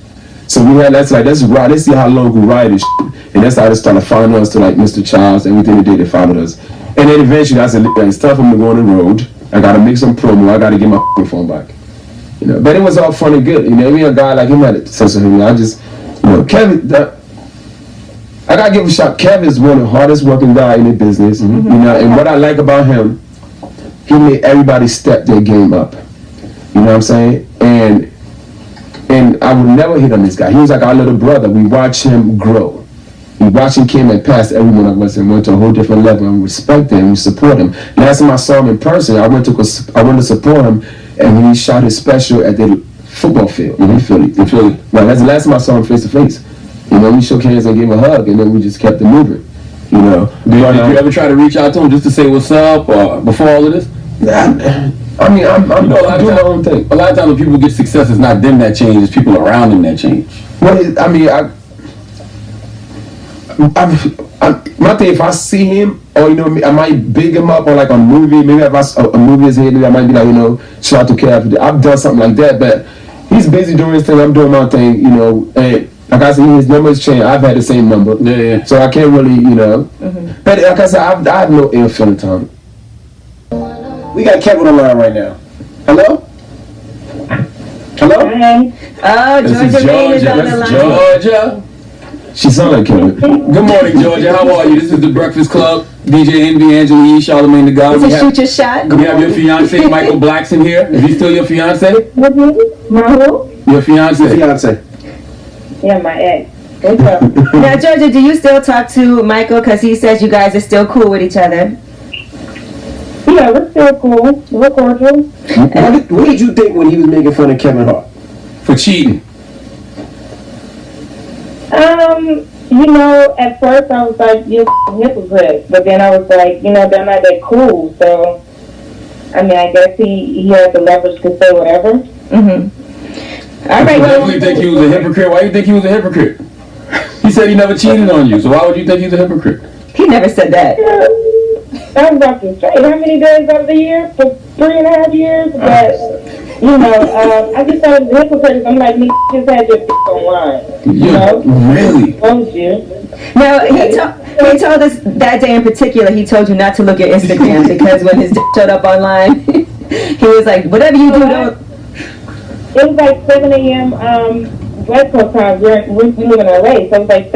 So we had let's ride. Let's see how long we ride this shit. And that's how they started following us to like Mr. Charles, everything they did, they followed us. And then eventually I said, it's time for me to go on the road. I gotta make some promo. I gotta get my phone back. You know, but it was all fun and good. You know, even a guy like him had a sense of humor. I just, you know, Kevin, I gotta give a shot. Kevin's one of the hardest working guy in the business. You know, and what I like about him, he made everybody step their game up. You know what I'm saying? And I would never hit on this guy. He was like our little brother. We watched him grow. We watched him came and passed every one of us and went to a whole different level. And we respect him. We support him. Last time I saw him in person, I went to support him. And when he shot his special at the football field in Philly. Right, that's the last time I saw him face to face. You know, we shook hands and gave him a hug, and then we just kept it moving. You know. Did you ever try to reach out to him just to say what's up, or before all of this? I mean, I'm doing my own thing. A lot of times when people get success, it's not them that change; it's people around them that change. Well, I mean, my thing, if I see him, or you know, I might big him up, or like on a movie. Maybe if a movie is here, maybe I might be like, you know, shout out to Kev. I've done something like that, but he's busy doing his thing. I'm doing my thing, you know. And like I said, his number's changed. I've had the same number, so I can't really, you know. But like I said, I have no ill feeling to him. We got Kevin on the line right now. Hello. Hey. Oh, Georgia Main is on the line. Georgia. She sound like Kevin. Good morning, Georgia. How are you? This is the Breakfast Club. DJ Envy, Angela Yee, Charlamagne the God. Shoot your shot. We have your fiance, Michael Blackson, here. Is he still your fiance? Your fiance? Yeah, my ex. Now, Georgia, do you still talk to Michael? Because he says you guys are still cool with each other. Yeah, we're still cool. We're cordial. What did you think when he was making fun of Kevin Hart? For cheating? You know, at first I was like, you're a hypocrite. But then I was like, you know, they're not that cool. So, I mean, I guess he had the leverage to say whatever. All right. You definitely think he was a hypocrite? Why do you think he was a hypocrite? He said he never cheated on you. So why would you think he's a hypocrite? He never said that. I was about to say, how many days out of the year? For 3.5 years? But You know, I just thought it was hypocrite. I'm like, nigga, you just had your online. You know? Really? Told you. No, he told us that day in particular, he told you not to look at Instagram because when his showed up online, he was like, whatever you do, don't. It was like 7 a.m. West Coast time. We live in LA, so it was like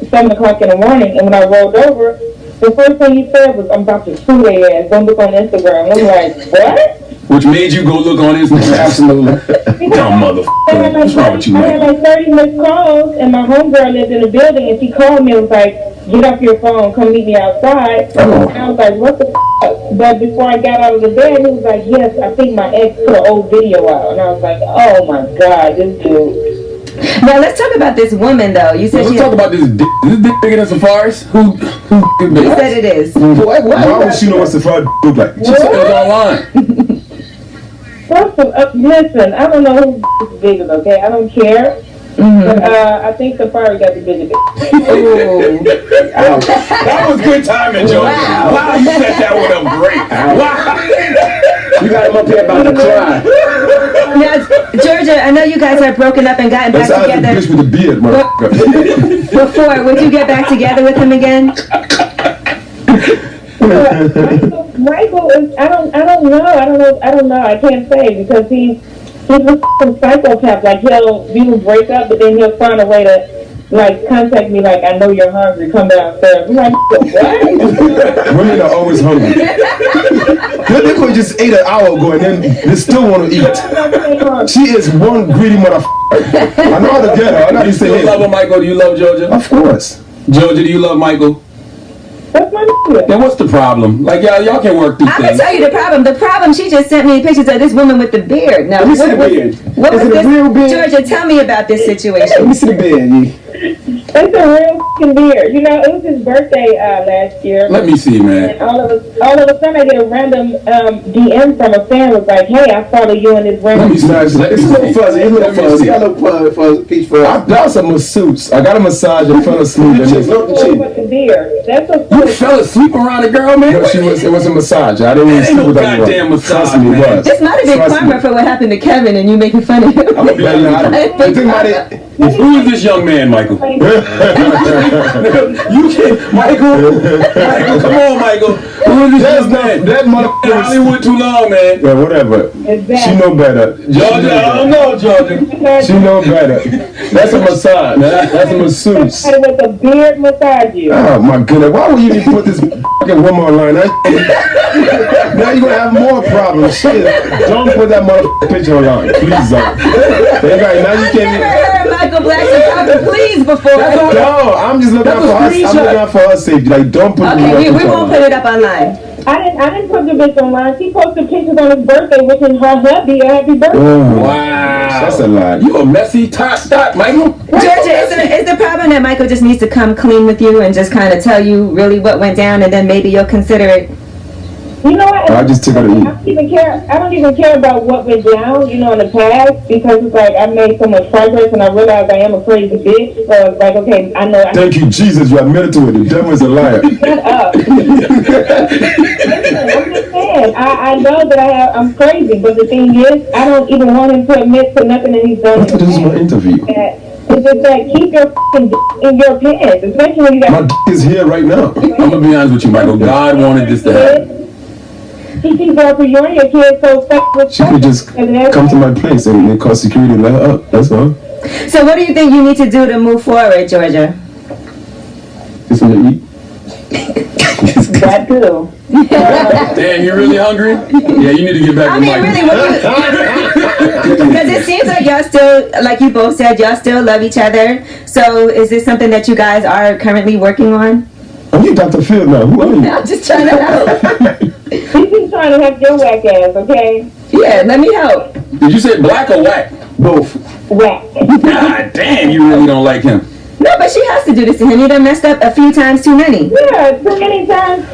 7 o'clock in the morning. And when I rolled over, the first thing he said was, I'm about to sue their ass. Don't look on Instagram. I'm like, what? Which made you go look on Instagram? Absolutely. Dumb motherfucker. What's wrong with you, I man? had like 30 missed calls, and my homegirl lived in the building, and she called me and was like, get off your phone, come meet me outside. Oh. And I was like, what the f***? But before I got out of the bed, he was like, yes, I think my ex put an old video out. And I was like, oh my God, this dude. Now let's talk about this woman though. You said Let's talk about this dick. Is this dick bigger than Safari's? Who You said it is. Why would she know what Safari look like? She said it was online. First of listen, I don't know who's bigger, okay? I don't care. But I think Safari got the bigger dick. That was good timing, Georgia. Wow, you set that one up great. Wow. You got him up here about to cry. Now, Georgia, I know you guys are broken up and gotten back That's together. the bitch with the beard, motherfucker. Before, would you get back together with him again? Michael is I don't know. I can't say because he's a psychopath. Like we will break up, but then he'll find a way to like contact me. Like, I know you're hungry. Come downstairs. I'm like, what? Women are always hungry. They could just ate an hour ago and then they still want to eat. She is one greedy motherfucker. I know how to get her. I know how to say Do you it. love her, Michael? Do you love Georgia? Of course. Georgia, do you love Michael? That's my nigga. Then what's the problem? Like, y'all can work through I'm gonna things. tell you the problem. The problem, she just sent me pictures of this woman with the beard. Now, Let me see the what beard. was Is it a this? real beard? Georgia, tell me about this Let situation. me see the beard, Yee. It's a real fucking beard. You know, it was his birthday last year. Let me see, man. And all of a sudden, I get a random DM from a fan was like, "Hey, I follow you in this Let random." me see. It's a little fuzzy. It's a little fuzzy. Got a little fuzzy, peach fuzz. That was a masseuse. I got a massage and fell asleep. And With the beard. That's a You fell asleep around a girl, man? no, it was a massage. I didn't even Ain't sleep no with that girl. goddamn massage, Trust me, it man. was. This might have been Trust karma me. for what happened to Kevin and you making fun of him. I'm gonna be honest. The thing about it, Who is this young man, Michael? You can't, Michael, come on, Michael. Who is this that's young not man? that In motherfucker. Hollywood too long, man. Yeah, whatever. She know better. Georgia, I don't know, Georgia. She know better. That's a massage. That's a masseuse. with a beard massage you. Oh my goodness! Why would you even put this fucking woman online? Now you're gonna have more problems. Shit! Don't put that motherfucking picture online, please. They right now you I've can't. never heard Michael Blackson talk to please before. No, I'm just looking out for her. I'm looking out for her safety. Like, don't put. Okay, we won't put it up online. I didn't put the bitch online. She posted pictures on his birthday wishing her hubby a happy birthday. Wow. That's a lie. You a messy tot, Michael. Georgia, is the problem that Michael just needs to come clean with you and just kind of tell you really what went down, and then maybe you'll consider it? You know what? I just took her to eat. I don't even care about what went down, you know, in the past, because it's like I made so much progress and I realized I am a crazy bitch. So it's like, okay, I know. Thank you, Jesus. You admitted to it. The devil is a liar. Shut up. Listen, I'm just saying. I know that I'm crazy, but the thing is, I don't even want him to admit to nothing that he's done. I thought this was my interview. It's just like, keep your fucking in your pants, especially when you got. My is here right now. I'm gonna be honest with you, Michael. God wanted this to happen. She keeps going for you and your kids so fast. She could just come to my place and they call security and let her up. That's all. So what do you think you need to do to move forward, Georgia? Just want to eat. That too. Damn, you really hungry? Yeah, you need to get back I to mean, Michael. really, what do you... Because it seems like y'all still, like you both said, y'all still love each other. So is this something that you guys are currently working on? Oh, you Dr. Phil now. Who are you? I'm just trying to help. She's just trying to help your whack ass, okay? Yeah, let me help. Did you say black or whack? Both. Whack. God damn, you really don't like him. No, but she has to do this to him. He done messed up a few times too many. Yeah, too many times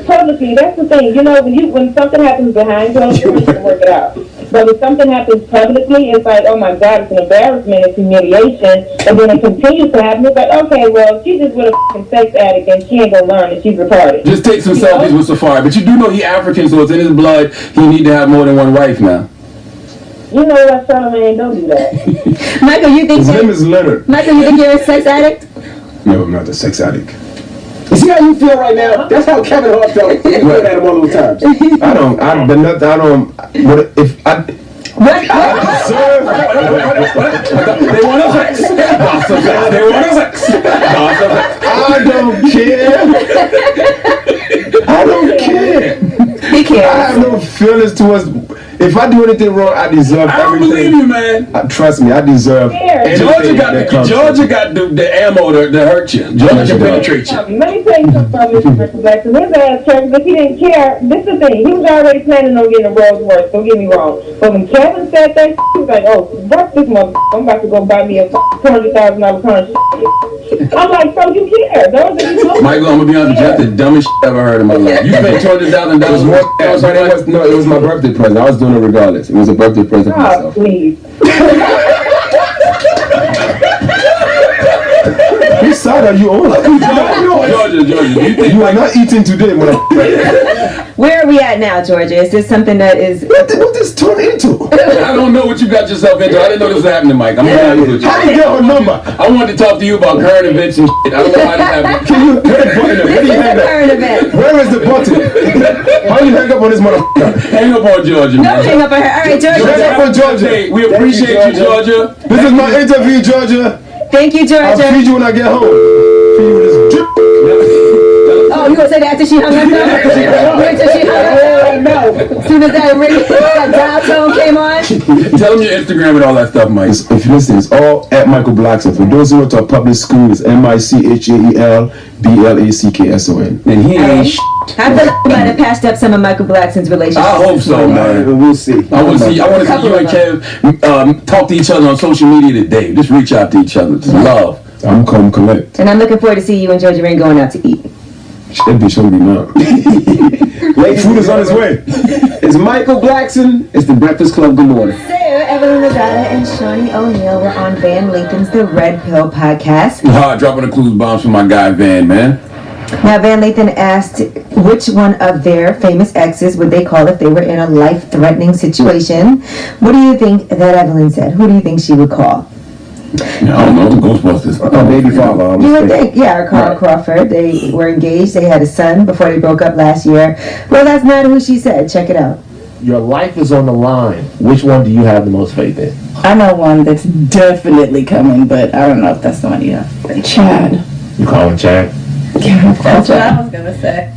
publicly. That's the thing. You know, when something happens behind closed doors, you can work it out. But when something happens publicly, it's like, oh my God, it's an embarrassment, it's humiliation, and then it continues to happen. It's like, okay, well, she's just with a fucking sex addict and she ain't gonna learn and she's retarded. Just take some selfies with Safari. But you do know he African, so it's in his blood. He need to have more than one wife now. You know what, Charlamagne? Don't do that. Michael, you think His name is Leonard. Michael, you think you're a sex addict? No, I'm not a sex addict. You see how you feel right now? That's how Kevin Hart felt. You feel at him all those times. What if I... What? They want to sex. They want to sex. I don't care. I don't care. He cares. I have no feelings towards... If I do anything wrong, I deserve everything. I don't believe you, man. Trust me, I deserve Georgia got the ammo to hurt you. Georgia can penetrate you. Let me tell you something about Mr. Blackson. His ass church, if he didn't care, this is the thing. He was already planning on getting a Rolls Royce. Don't get me wrong. But when Kevin said that, he was like, "Oh, fuck this motherfucker. I'm about to go buy me a $200,000 car." I'm like, "So you care? Those are you know?" Michael, I'm gonna be honest with you. That's the dumbest shit I've ever heard in my life. You spent $200,000 more. No, it was my birthday present. I was doing it regardless. It was a birthday present for myself. Please. Which side are you on? Georgia, you are not eating today, man. Where are we at now, Georgia? Is this something that is... What this turn into? I don't know what you got yourself into. I didn't know this was happening, Mike. I'm gonna be honest with you. How did you get her number? I wanted to talk to you about current events and shit. I don't know how this happened. Can you hit the button? Where do you hang current event. up? Where is the button? How do you hang up on this motherfucker? Hang up on Georgia, No, man. hang up on her. All right, Georgia. Hang up on Georgia. Hey, we appreciate you, Georgia. This is my interview, Georgia. Thank you, Georgia. I'll feed you when I get home. Feed you this drip. Oh, you gonna say that after she hung up? Wait till she hung up? No. As soon as that dial tone came on. Tell them your Instagram and all that stuff, Mike. If you listen, it's all at Michael Blackson. For those who went to a public school, it's MichaelBlackson. And he ain't I feel like you might have patched up some of Michael Blackson's relationships. I hope so, man. We'll see. I want to see you and Kev talk to each other on social media today. Just reach out to each other. Just love. I'm come collect. And I'm looking forward to see you and Georgia Rain going out to eat. That bitch will be now. Food is on its way. It's Michael Blackson. It's the Breakfast Club. Good morning. Sarah, Evelyn Lozada, and Shawnee O'Neal were on Van Lathan's The Red Pill podcast. Dropping the clues bombs for my guy Van, man. Now, Van Lathan asked which one of their famous exes would they call if they were in a life-threatening situation. What do you think that Evelyn said? Who do you think she would call? I don't know. Ghostbusters. Baby father. You would think, yeah, Carl Crawford. They were engaged. They had a son before they broke up last year. Well, that's not who she said. Check it out. Your life is on the line. Which one do you have the most faith in? I know one that's definitely coming, but I don't know if that's the one you have. Chad. You calling Chad? Yeah, that's what I was gonna say.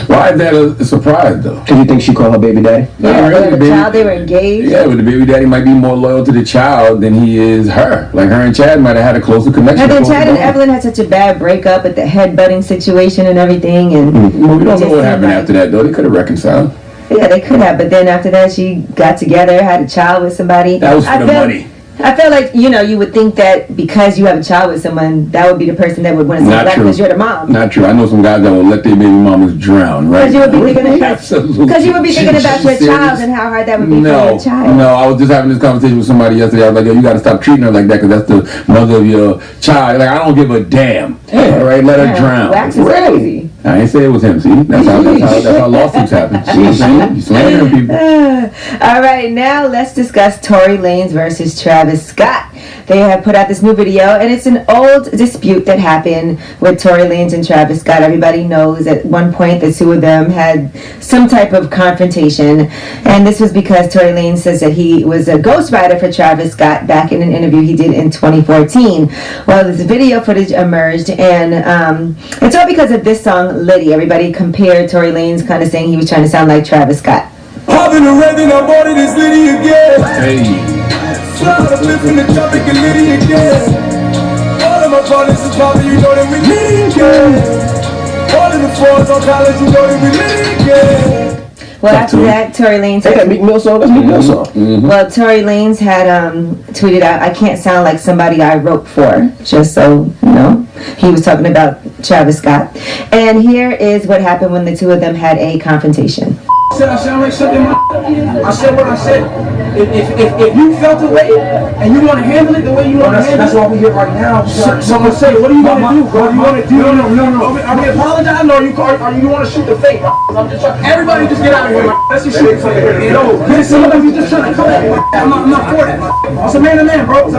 Why is that a surprise, though? Because you think she called her baby daddy? Yeah, they had a child. They were engaged. Yeah, but the baby daddy might be more loyal to the child than he is her. Like her and Chad might have had a closer connection. And then Chad and Evelyn had such a bad breakup with the headbutting situation and everything. And well, we don't know what happened after that, though. They could have reconciled. Yeah, they could have. But then after that, she got together, had a child with somebody. That was for the money. I feel like, you would think that because you have a child with someone, that would be the person that would want to say that because you're the mom. Not true. I know some guys that will let their baby mamas drown, right? Because you would be thinking about your child and how hard that would be for your child. No, I was just having this conversation with somebody yesterday. I was like, yo, you got to stop treating her like that because that's the mother of your child. Like, I don't give a damn. All right, let her drown. Wax is crazy. I ain't say it was him. See, that's how lawsuits happen. You know what I'm saying? You slandering people. All right, now let's discuss Tory Lanez versus Travis Scott. They have put out this new video, and it's an old dispute that happened with Tory Lanez and Travis Scott. Everybody knows at one point the two of them had some type of confrontation, and this was because Tory Lanez says that he was a ghostwriter for Travis Scott back in an interview he did in 2014. Well, this video footage emerged, and it's all because of this song, Liddy. Everybody compared Tory Lanez, kind of saying he was trying to sound like Travis Scott. Hopping around and I bought it, it's Liddy again. Hey. Fly the flip in the topic and Liddy again. All of my partners is popping, you know that we Liddy again. All of the fours on college, you know that we Liddy again. Well, after that, Tory Lanez... Hey, that Meek Mill song? That's Meek Mill song. Mm-hmm. Well, Tory Lanez had tweeted out, I can't sound like somebody I wrote for, just so you know. He was talking about Travis Scott. And here is what happened when the two of them had a confrontation. said I sound like something. I said what I said. If you felt the way and you want to handle it the way you want to handle it, that's why we here right now. Someone say, what are you gonna do? What do you want to do? No. Are we apologizing or you want to shoot the fake? I'm just trying. Everybody just get out of here. Let's just shoot the fake. This is somebody who's just trying to come at me. I'm not for that. It's a man to man, bro. All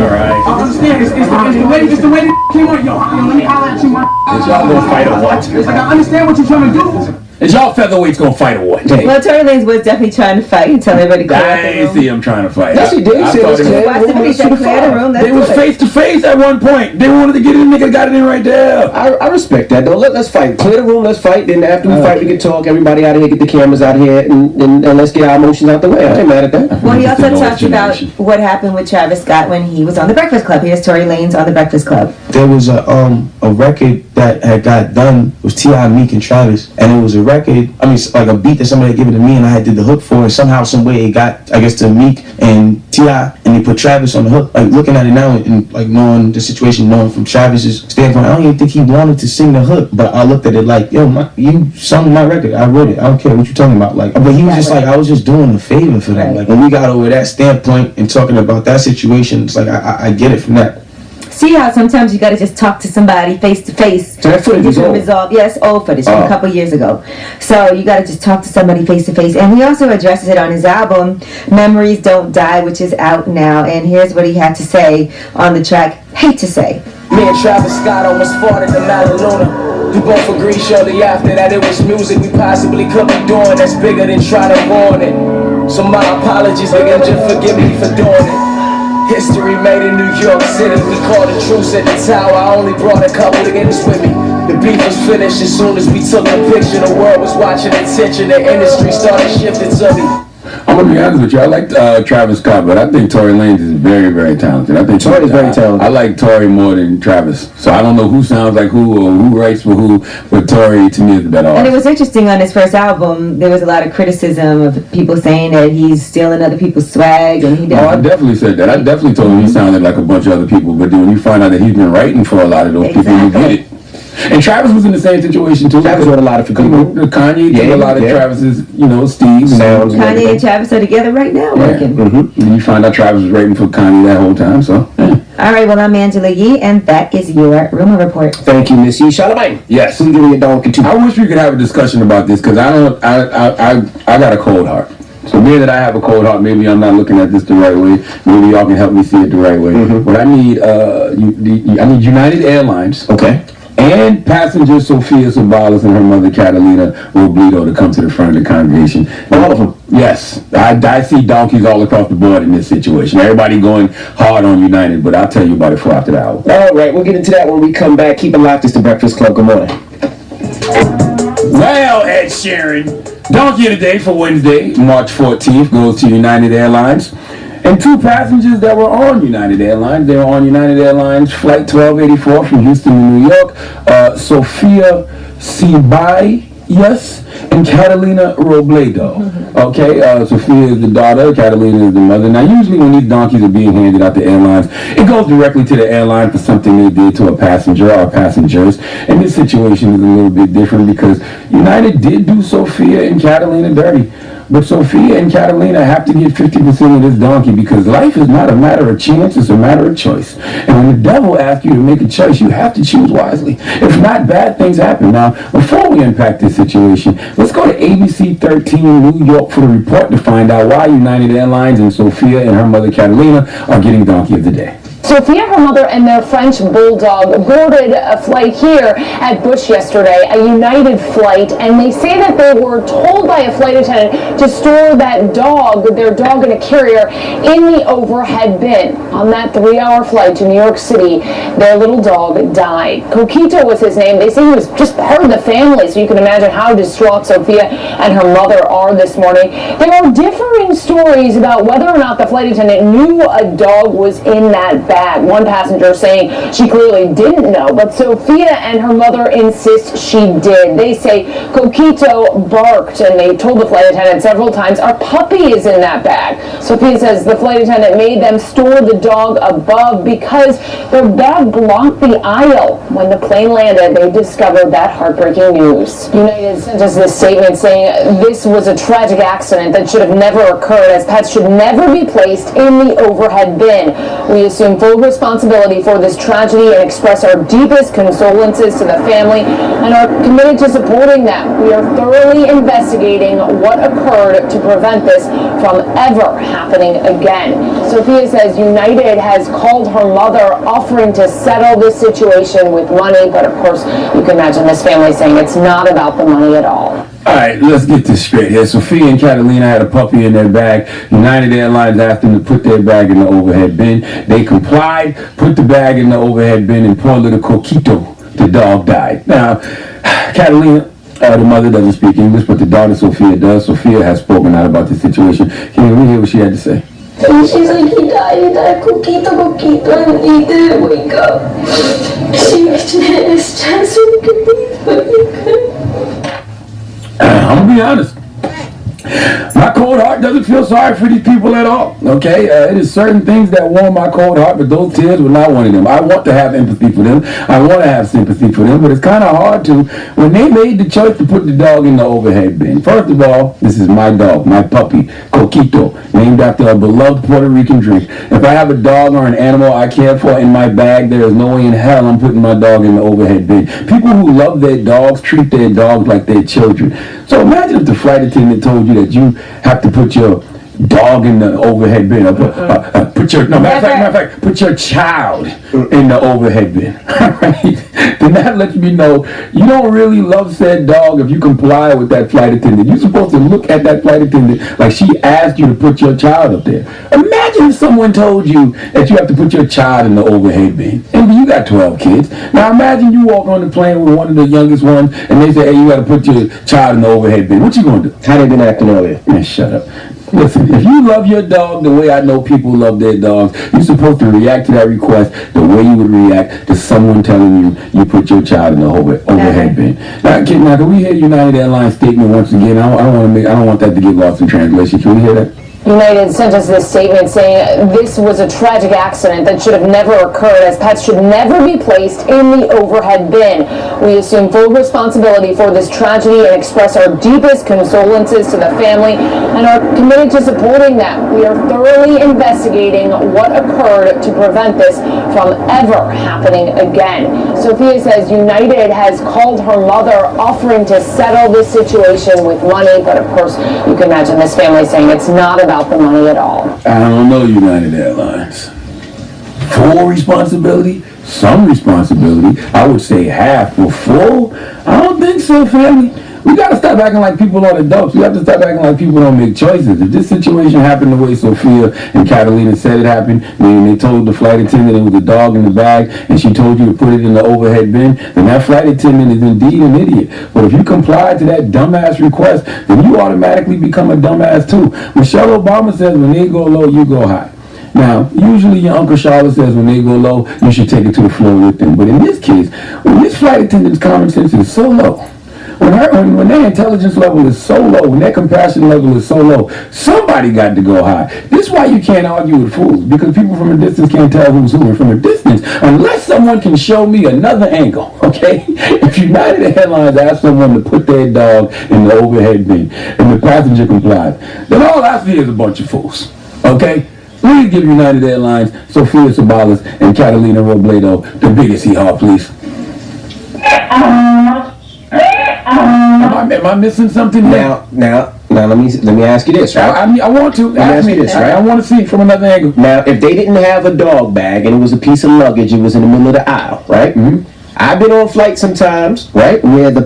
right. I understand. It's the way that came on. Yo, let me holler at you, man. Is y'all gonna fight or what? It's like I understand what you're trying to do. Is y'all featherweights gonna fight or what? Well, Tory Lanez was definitely trying to fight until everybody cleared I didn't see him trying to fight. Yes, he did. I thought clear the room. They was face to face at one point. They wanted to get in, nigga got it in right there. I respect that though. Let's fight. Clear the room. Let's fight. Then after we fight, we can talk. Everybody out of here, get the cameras out of here, and let's get our emotions out the way. I ain't mad at that. Well, he also talked about what happened with Travis Scott when he was on the Breakfast Club. Here's Tory Lanez on the Breakfast Club. There was a record that had got done with T.I., Meek, and Travis, and it was a record. I mean, like a beat that somebody had given to me, and I had did the hook for it. Somehow, some way, it got, I guess, to Meek and T.I., and they put Travis on the hook. Like looking at it now, and like knowing the situation, knowing from Travis's standpoint, I don't even think he wanted to sing the hook. But I looked at it like, yo, you sung my record. I wrote it. I don't care what you're talking about. Like, but he was just like, I was just doing a favor for them. Like when we got over that standpoint and talking about that situation, it's like I get it from that. See how sometimes you gotta just talk to somebody face to face. So that footage is old. Yes, old footage from a couple years ago. So you gotta just talk to somebody face to face. And he also addresses it on his album, Memories Don't Die, which is out now. And here's what he had to say on the track, Hate to Say. Me and Travis Scott almost fought at the Malaluna. We both agreed shortly after that it was music we possibly could be doing that's bigger than trying to ruin it. So my apologies, nigga, just forgive me for doing it. History made in New York City. We called a truce at the tower. I only brought a couple to get this with me. The beef was finished as soon as we took the picture. The world was watching attention. The industry started shifting to me. I'm gonna be honest with you. I like Travis Scott, but I think Tory Lanez is very, very talented. I think Tory is very talented. I like Tory more than Travis. So I don't know who sounds like who or who writes for who, but Tory to me is the better artist. And it was interesting on his first album. There was a lot of criticism of people saying that he's stealing other people's swag, and he. I definitely said that. I definitely told him he sounded like a bunch of other people. But then when you find out that he's been writing for a lot of those people, you get it. And Travis was in the same situation too. Travis wrote a lot of people. Kanye took a lot of Travis's, Steve. Kanye and Travis are together right now working. Mm-hmm. And you find out Travis was writing for Kanye that whole time. So. All right. Well, I'm Angela Yee, and that is your rumor report. Thank you, Miss Yee. Charlamagne. Yes. Who's giving you a donkey too? I wish we could have a discussion about this because I got a cold heart. So being that I have a cold heart, maybe I'm not looking at this the right way. Maybe y'all can help me see it the right way. Mm-hmm. But I need United Airlines. Okay. And passenger Sophia Sabalas and her mother Catalina Robledo to come to the front of the congregation. All of them? Yes. I see donkeys all across the board in this situation. Everybody going hard on United, but I'll tell you about it for after the hour. All right, we'll get into that when we come back. Keep it locked. It's the Breakfast Club. Good morning. Well, Ed Sheeran, donkey of the day for Wednesday, March 14th, goes to United Airlines. And two passengers that were on United Airlines. They were on United Airlines Flight 1284 from Houston to New York. Sophia Ceballos and Catalina Robledo. Okay, Sophia is the daughter, Catalina is the mother. Now, usually when these donkeys are being handed out to airlines, it goes directly to the airline for something they did to a passenger or passengers. And this situation is a little bit different because United did do Sophia and Catalina dirty. But Sophia and Catalina have to get 50% of this donkey because life is not a matter of chance, it's a matter of choice. And when the devil asks you to make a choice, you have to choose wisely. If not, bad things happen. Now, before we unpack this situation, let's go to ABC 13 New York for the report to find out why United Airlines and Sophia and her mother Catalina are getting donkey of the day. Sophia, her mother, and their French bulldog boarded a flight here at Bush yesterday, a United flight, and they say that they were told by a flight attendant to store that dog, their dog in a carrier, in the overhead bin. On that 3-hour flight to New York City, their little dog died. Coquito was his name. They say he was just part of the family, so you can imagine how distraught Sophia and her mother are this morning. There are differing stories about whether or not the flight attendant knew a dog was in that bag. bag. One passenger saying she clearly didn't know, but Sophia and her mother insist she did. They say Coquito barked, and they told the flight attendant several times, our puppy is in that bag. Sophia says the flight attendant made them store the dog above because their bag blocked the aisle. When the plane landed, they discovered that heartbreaking news. United sent us this statement saying this was a tragic accident that should have never occurred, as pets should never be placed in the overhead bin. We assume full responsibility for this tragedy and express our deepest condolences to the family and are committed to supporting them. We are thoroughly investigating what occurred to prevent this from ever happening again. Sophia says United has called her mother offering to settle this situation with money, but of course you can imagine this family saying it's not about the money at all. All right, let's get this straight here. Sophia and Catalina had a puppy in their bag. United Airlines asked them to put their bag in the overhead bin. They complied, put the bag in the overhead bin, and poor little Coquito, the dog, died. Now, Catalina, the mother doesn't speak English, but the daughter Sophia does. Sophia has spoken out about the situation. Can we hear what she had to say? And she's like, he died, Coquito, and he didn't wake up. She was stressed when he could breathe, but he couldn't. I'm gonna be honest. My cold heart doesn't feel sorry for these people at all, okay? It is certain things that warm my cold heart, but those tears were not one of them. I want to have empathy for them. I want to have sympathy for them, but it's kind of hard to, when they made the choice to put the dog in the overhead bin. First of all, this is my dog, my puppy, Coquito, named after a beloved Puerto Rican drink. If I have a dog or an animal I care for in my bag, there is no way in hell I'm putting my dog in the overhead bin. People who love their dogs treat their dogs like their children. So imagine if the flight attendant told you that you have to put your dog in the overhead bin. Matter of fact, put your child in the overhead bin. Right? Then that lets me know you don't really love said dog if you comply with that flight attendant. You're supposed to look at that flight attendant like she asked you to put your child up there. Imagine if someone told you that you have to put your child in the overhead bin. And you got 12 kids. Now imagine you walk on the plane with one of the youngest ones and they say, hey, you got to put your child in the overhead bin. What you going to do? How they been acting earlier? Man, shut up. Listen, if you love your dog the way I know people love their dogs, you're supposed to react to that request the way you would react to someone telling you put your child in the overhead bin. Now, can we hear United Airlines statement once again? I don't want that to get lost in translation. Can we hear that? United sent us this statement saying this was a tragic accident that should have never occurred, as pets should never be placed in the overhead bin. We assume full responsibility for this tragedy and express our deepest condolences to the family and are committed to supporting them. We are thoroughly investigating what occurred to prevent this from ever happening again. Sophia says United has called her mother offering to settle this situation with money, but of course you can imagine this family saying it's not about the money at all. I don't know, United Airlines. Full responsibility, some responsibility. I would say half, but full? I don't think so, family. We got to stop acting like people are adults. We have to stop acting like people don't make choices. If this situation happened the way Sophia and Catalina said it happened, meaning they told the flight attendant it was a dog in the bag and she told you to put it in the overhead bin, then that flight attendant is indeed an idiot. But if you comply to that dumbass request, then you automatically become a dumbass too. Michelle Obama says when they go low, you go high. Now, usually your Uncle Charlotte says when they go low, you should take it to the floor with them. But in this case, when this flight attendant's common sense is so low, when their intelligence level is so low, when their compassion level is so low, somebody got to go high. This is why you can't argue with fools, because people from a distance can't tell who's who. And from a distance, unless someone can show me another angle, okay? If United Airlines asks someone to put their dog in the overhead bin and the passenger complies, then all I see is a bunch of fools, okay? Please give United Airlines, Sophia Sabalas, and Catalina Robledo the biggest hee-haw, please. Am I missing something here? Now, let me ask you this, right? I want to. Let me ask you this, right? I want to see it from another angle. Now, if they didn't have a dog bag and it was a piece of luggage, it was in the middle of the aisle, right? Mm-hmm. I've been on flights sometimes, right, where the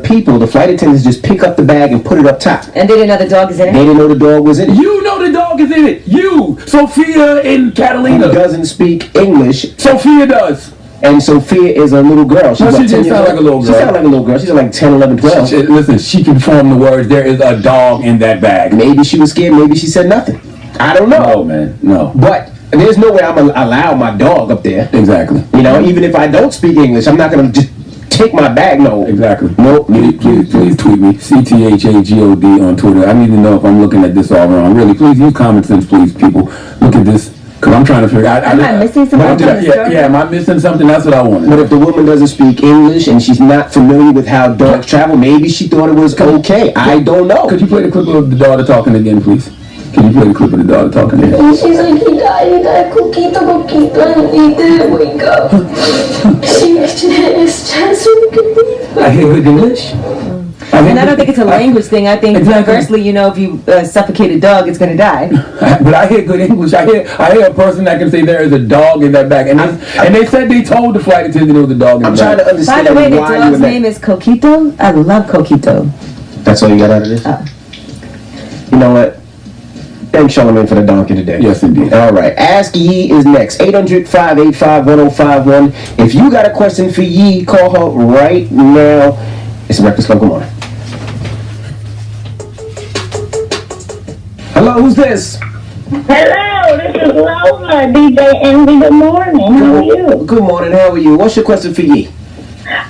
flight attendants just pick up the bag and put it up top. And they didn't know the dog is in it? They didn't know the dog was in it. You know the dog is in it. You, Sophia and Catalina. Who doesn't speak English. Sophia does. And Sophia is a little girl. She's she didn't sound like a little girl. She sounded like a little girl. She's like 10, 11, 12. Listen, she can form the words, there is a dog in that bag. Maybe she was scared. Maybe she said nothing. I don't know. No, man. No. But there's no way I'm gonna allow my dog up there. Exactly. You know, even if I don't speak English, I'm not gonna just take my bag. No. Exactly. Nope. Please tweet me. CTHAGOD on Twitter. I need to know if I'm looking at this all wrong. Really, please use common sense, please, people. Look at this. Because I'm trying to figure out. Am I missing something? Yeah, am I missing something? That's what I wanted. But if the woman doesn't speak English and she's not familiar with how dogs travel, maybe she thought it was okay. I don't know. Could you play the clip of the daughter talking again, please? Can you play the clip of the daughter talking again? And she's like, he died, coquito, and he didn't wake up. She just so we could leave. I hear good English. And I don't think it's a language thing. I think conversely, you know, if you suffocate a dog, it's going to die. But I hear good English. I hear a person that can say there is a dog in that bag, and they said they told the flight attendant there was a dog in the bag. I'm trying to understand. By the way, the dog's name is Coquito. I love Coquito. That's all you got out of this? You know what? Thanks, Charlamagne, for the donkey today. Yes, indeed. All right. Ask Yee is next. 800-585-1051. If you got a question for Yee, call her right now. It's the Breakfast Club. Good morning. Hello, who's this? Hello, this is Lola, DJ Envy. Good morning. How are you? Good morning. How are you? What's your question for Yee?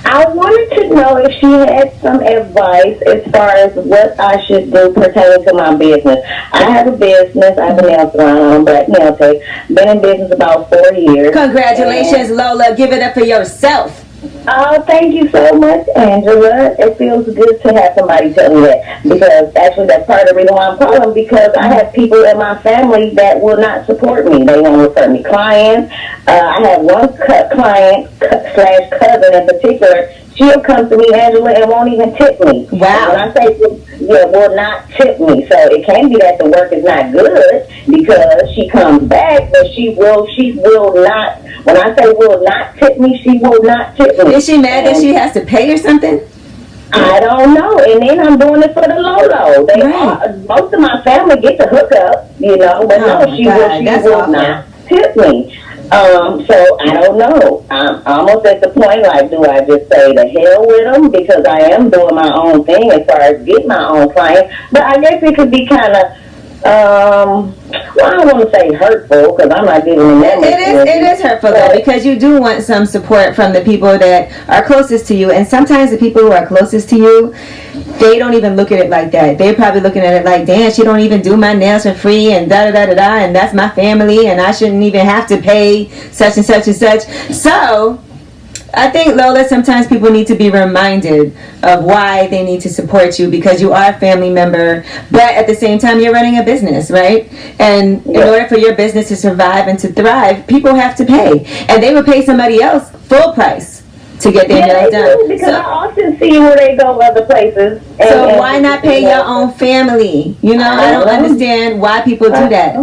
I wanted to know if she had some advice as far as what I should do pertaining to my business. I have a business. I have a nail salon, Black Nail Tech. Been in business about 4 years. Congratulations, Lola. Give it up for yourself. Oh, thank you so much, Angela. It feels good to have somebody tell me that, because actually that's part of the reason why I'm calling, because I have people in my family that will not support me. They won't refer me clients. I have one client / cousin in particular. She'll come to me, Angela, and won't even tip me. Wow. And when I say will not tip me, so it can be that the work is not good because she comes back, but she will not. When I say will not tip me, she will not tip me. Is she mad that she has to pay or something? I don't know. And then I'm doing it for the Lolo. Most of my family get the hookup, you know, but no, she will not tip me. So I don't know. I'm almost at the point, like, do I just say the hell with them, because I am doing my own thing as far as getting my own clients. But I guess it could be kind of, well, I don't want to say hurtful, because I'm not giving them that much. It is hurtful, though, because you do want some support from the people that are closest to you. And sometimes the people who are closest to you, they don't even look at it like that. They're probably looking at it like, damn, she don't even do my nails for free, and da-da-da-da-da, and that's my family, and I shouldn't even have to pay such and such and such. So I think, Lola, sometimes people need to be reminded of why they need to support you, because you are a family member, but at the same time you're running a business, right? And in order for your business to survive and to thrive, people have to pay, and they would pay somebody else full price to get their nails done. Because I often see where they go other places. So why not pay your own family? You know, I don't understand why people do that.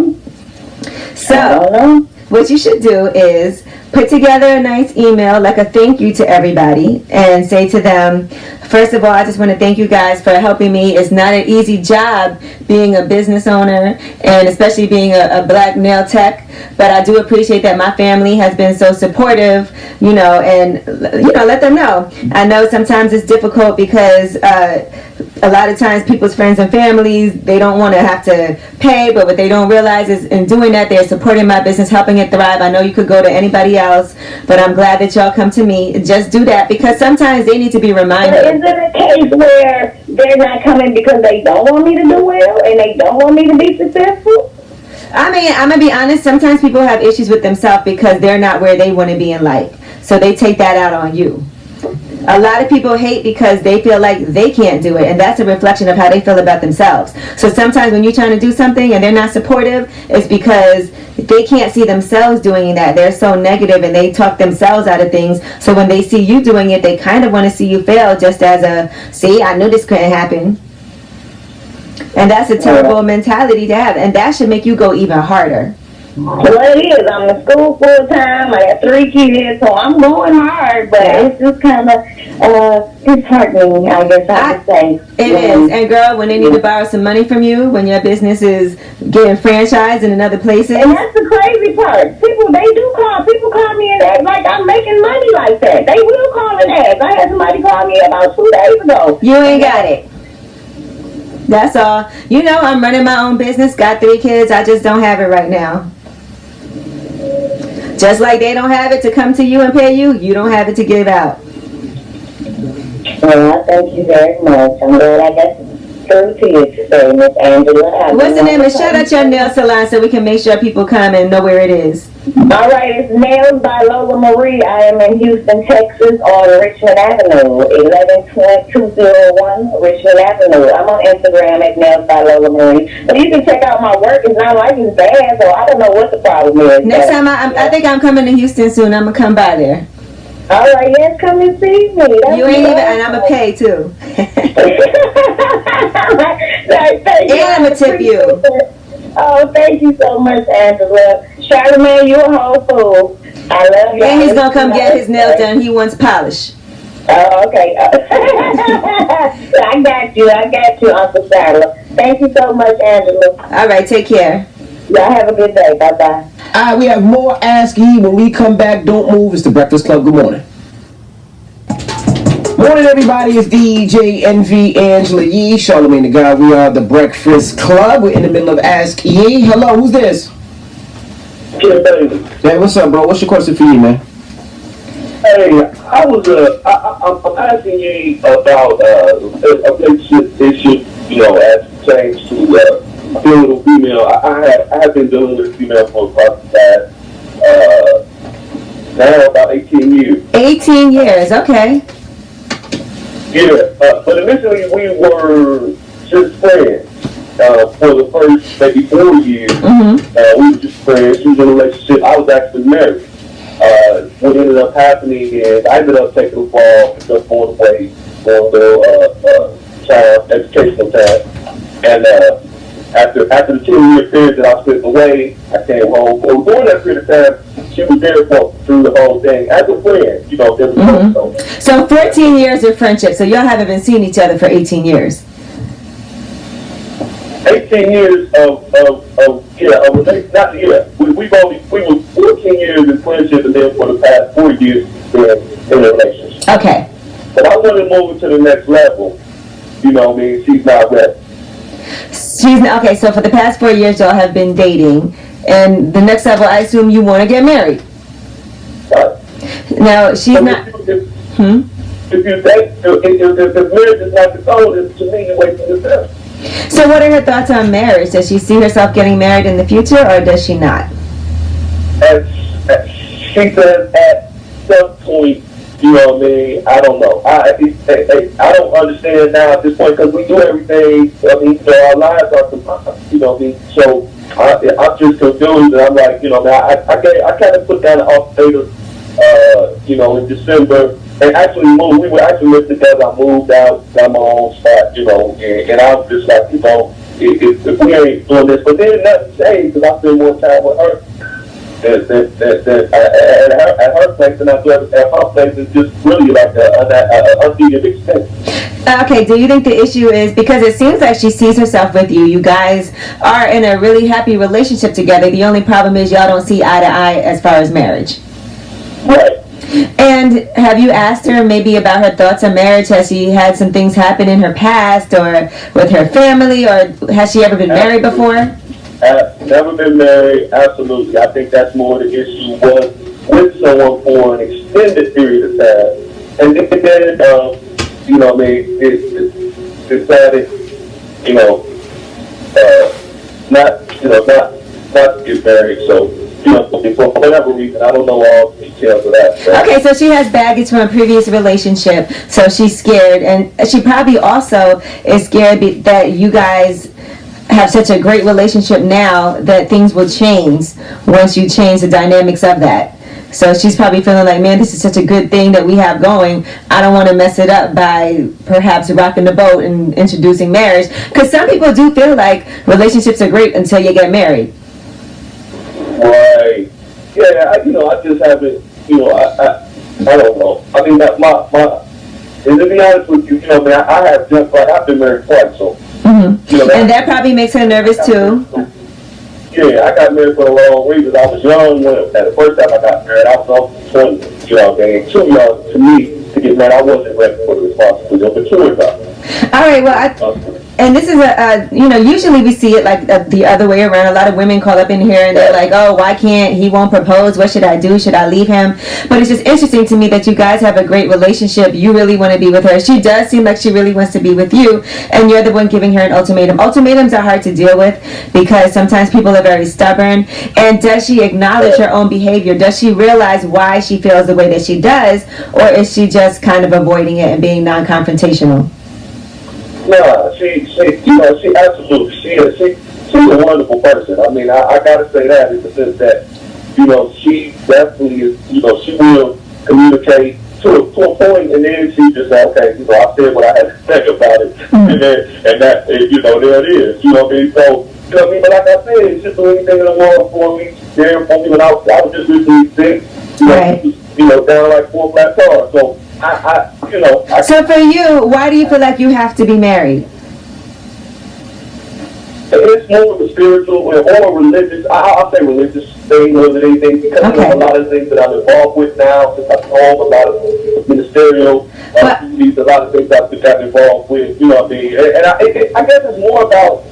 So what you should do is put together a nice email, like a thank you to everybody, and say to them, first of all, I just want to thank you guys for helping me. It's not an easy job being a business owner, and especially being a black nail tech, but I do appreciate that my family has been so supportive, you know, and, you know, let them know. I know sometimes it's difficult because a lot of times people's friends and families, they don't want to have to pay, but what they don't realize is in doing that, they're supporting my business, helping it thrive. I know you could go to anybody else, but I'm glad that y'all come to me. Just do that, because sometimes they need to be reminded. Is it a case where they're not coming because they don't want me to do well and they don't want me to be successful? I mean, I'm going to be honest, sometimes people have issues with themselves because they're not where they want to be in life. So they take that out on you. A lot of people hate because they feel like they can't do it, and that's a reflection of how they feel about themselves. So sometimes when you're trying to do something and they're not supportive, it's because they can't see themselves doing that. They're so negative and they talk themselves out of things. So when they see you doing it, they kind of want to see you fail, just as a, see, I knew this couldn't happen. And that's a terrible mentality to have, and that should make you go even harder. Well, it is. I'm in school full time. I got 3 kids, so I'm going hard. But it's just kind of disheartening, I guess I would say. It is. And girl, when they need to borrow some money from you, when your business is getting franchised in another places. And that's the crazy part. People call me and ask like I'm making money like that. They will call and ask. I had somebody call me about 2 days ago. You ain't got it. That's all. You know, I'm running my own business, got 3 kids. I just don't have it right now. Just like they don't have it to come to you and pay you, you don't have it to give out. Well, thank you very much. I'm glad I got through to you today, Miss Angela. What's the name? And shout out your nail salon so we can make sure people come and know where it is. All right, it's Nails by Lola Marie. I am in Houston, Texas on Richmond Avenue, 112201 Richmond Avenue. I'm on Instagram at Nails by Lola Marie. But you can check out my work. It's not like it's bad, so I don't know what the problem is. Next time, I think I'm coming to Houston soon. I'm going to come by there. All right, yes, come and see me. You ain't even, and I'm going to pay too. And I'm going to tip you. Oh, thank you so much, Angela. Charlamagne, you a whole fool. I love you. And he's going to come get his nails done. He wants polish. Oh, okay. I got you, Uncle Charlotte. Thank you so much, Angela. All right, take care. Y'all have a good day. Bye-bye. All right, we have more Ask E. When we come back, don't move. It's the Breakfast Club. Good morning. Morning, everybody. It's DJ NV Angela Yee, Charlamagne the God. We are the Breakfast Club. We're in the middle of Ask E. Hello, who's this? Hey, what's up, bro? What's your question for you, man? Hey, I'm asking you about a relationship issue, as it pertains to female to female. I have been dealing with a female for about the past now about 18 years. 18 years, okay. Yeah, but initially we were just friends. For the first maybe 4 years, we were just friends. She was in a relationship. I was actually married. What ended up happening is I ended up taking a fall, ended up going away for the child educational time. And after the 2-year period that I spent away, I came home. But during that period of time, she was there through the whole thing as a friend. There was So 14 years of friendship. So y'all haven't been seeing each other for 18 years. 18 years of we were 14 years in friendship, and then for the past 4 years in a relationship. Okay. But I want to move to the next level. She's not ready. Okay, so for the past 4 years y'all have been dating, and the next level, I assume you want to get married. Right. Now she's not. If marriage is not the goal, then to me you're wasting yourself. So what are her thoughts on marriage? Does she see herself getting married in the future, or does she not? She says at some point, I don't know. I don't understand now at this point because we do everything. Our lives are combined. So I'm just confused, and I'm like, I kind of put down an off data, in December. And actually moved. We were actually living together. I moved out, got my own spot, and I was just like, if we ain't doing this, but then nothing changed because I spend more time with her at her place than I do at her place. It's just really like an unneeded expense. Okay, do you think the issue is because it seems like she sees herself with you? You guys are in a really happy relationship together. The only problem is y'all don't see eye to eye as far as marriage. Right. And have you asked her maybe about her thoughts on marriage? Has she had some things happen in her past or with her family, or has she ever been married before? Never been married, absolutely. I think that's more the issue was with someone for an extended period of time. And then decided, not to get married, so for whatever reason, I don't know all the details of that. So. Okay, so she has baggage from a previous relationship, so she's scared, and she probably also is scared that you guys have such a great relationship now that things will change once you change the dynamics of that. So she's probably feeling like, man, this is such a good thing that we have going. I don't want to mess it up by perhaps rocking the boat and introducing marriage, because some people do feel like relationships are great until you get married. Right. Yeah, I just haven't, I don't know. I mean, and to be honest with you, I have just, I've been married twice, so. Mm-hmm. And that probably makes her nervous too. Yeah, I got married for a long reason. I was young at the first time I got married. I was almost 20, and too young to me to get married. I wasn't ready for the responsibility of mature. All right, well, And this is usually we see it like the other way around. A lot of women call up in here and they're like, oh, why can't he won't propose? What should I do? Should I leave him? But it's just interesting to me that you guys have a great relationship. You really want to be with her. She does seem like she really wants to be with you, and you're the one giving her an ultimatum. Ultimatums are hard to deal with because sometimes people are very stubborn. And does she acknowledge her own behavior? Does she realize why she feels the way that she does? Or is she just kind of avoiding it and being non-confrontational? No, she absolutely, she's a wonderful person. I mean, I gotta say that in the sense that, she definitely is, she will communicate to a point, and then she just say, okay, I said what I had to say about it, and that, there it is, you know what I mean? So, but like I said, it's just do anything in the world for me, there for me when I was just listening to down like 4 flat cars. So, So for you, why do you feel like you have to be married? It's more of a spiritual or religious, I'll say religious thing more than anything, because there's a lot of things that I'm involved with now, since I've home, a lot of ministerial duties, a lot of things I've gotten involved with, you know what I mean? And I guess it's more about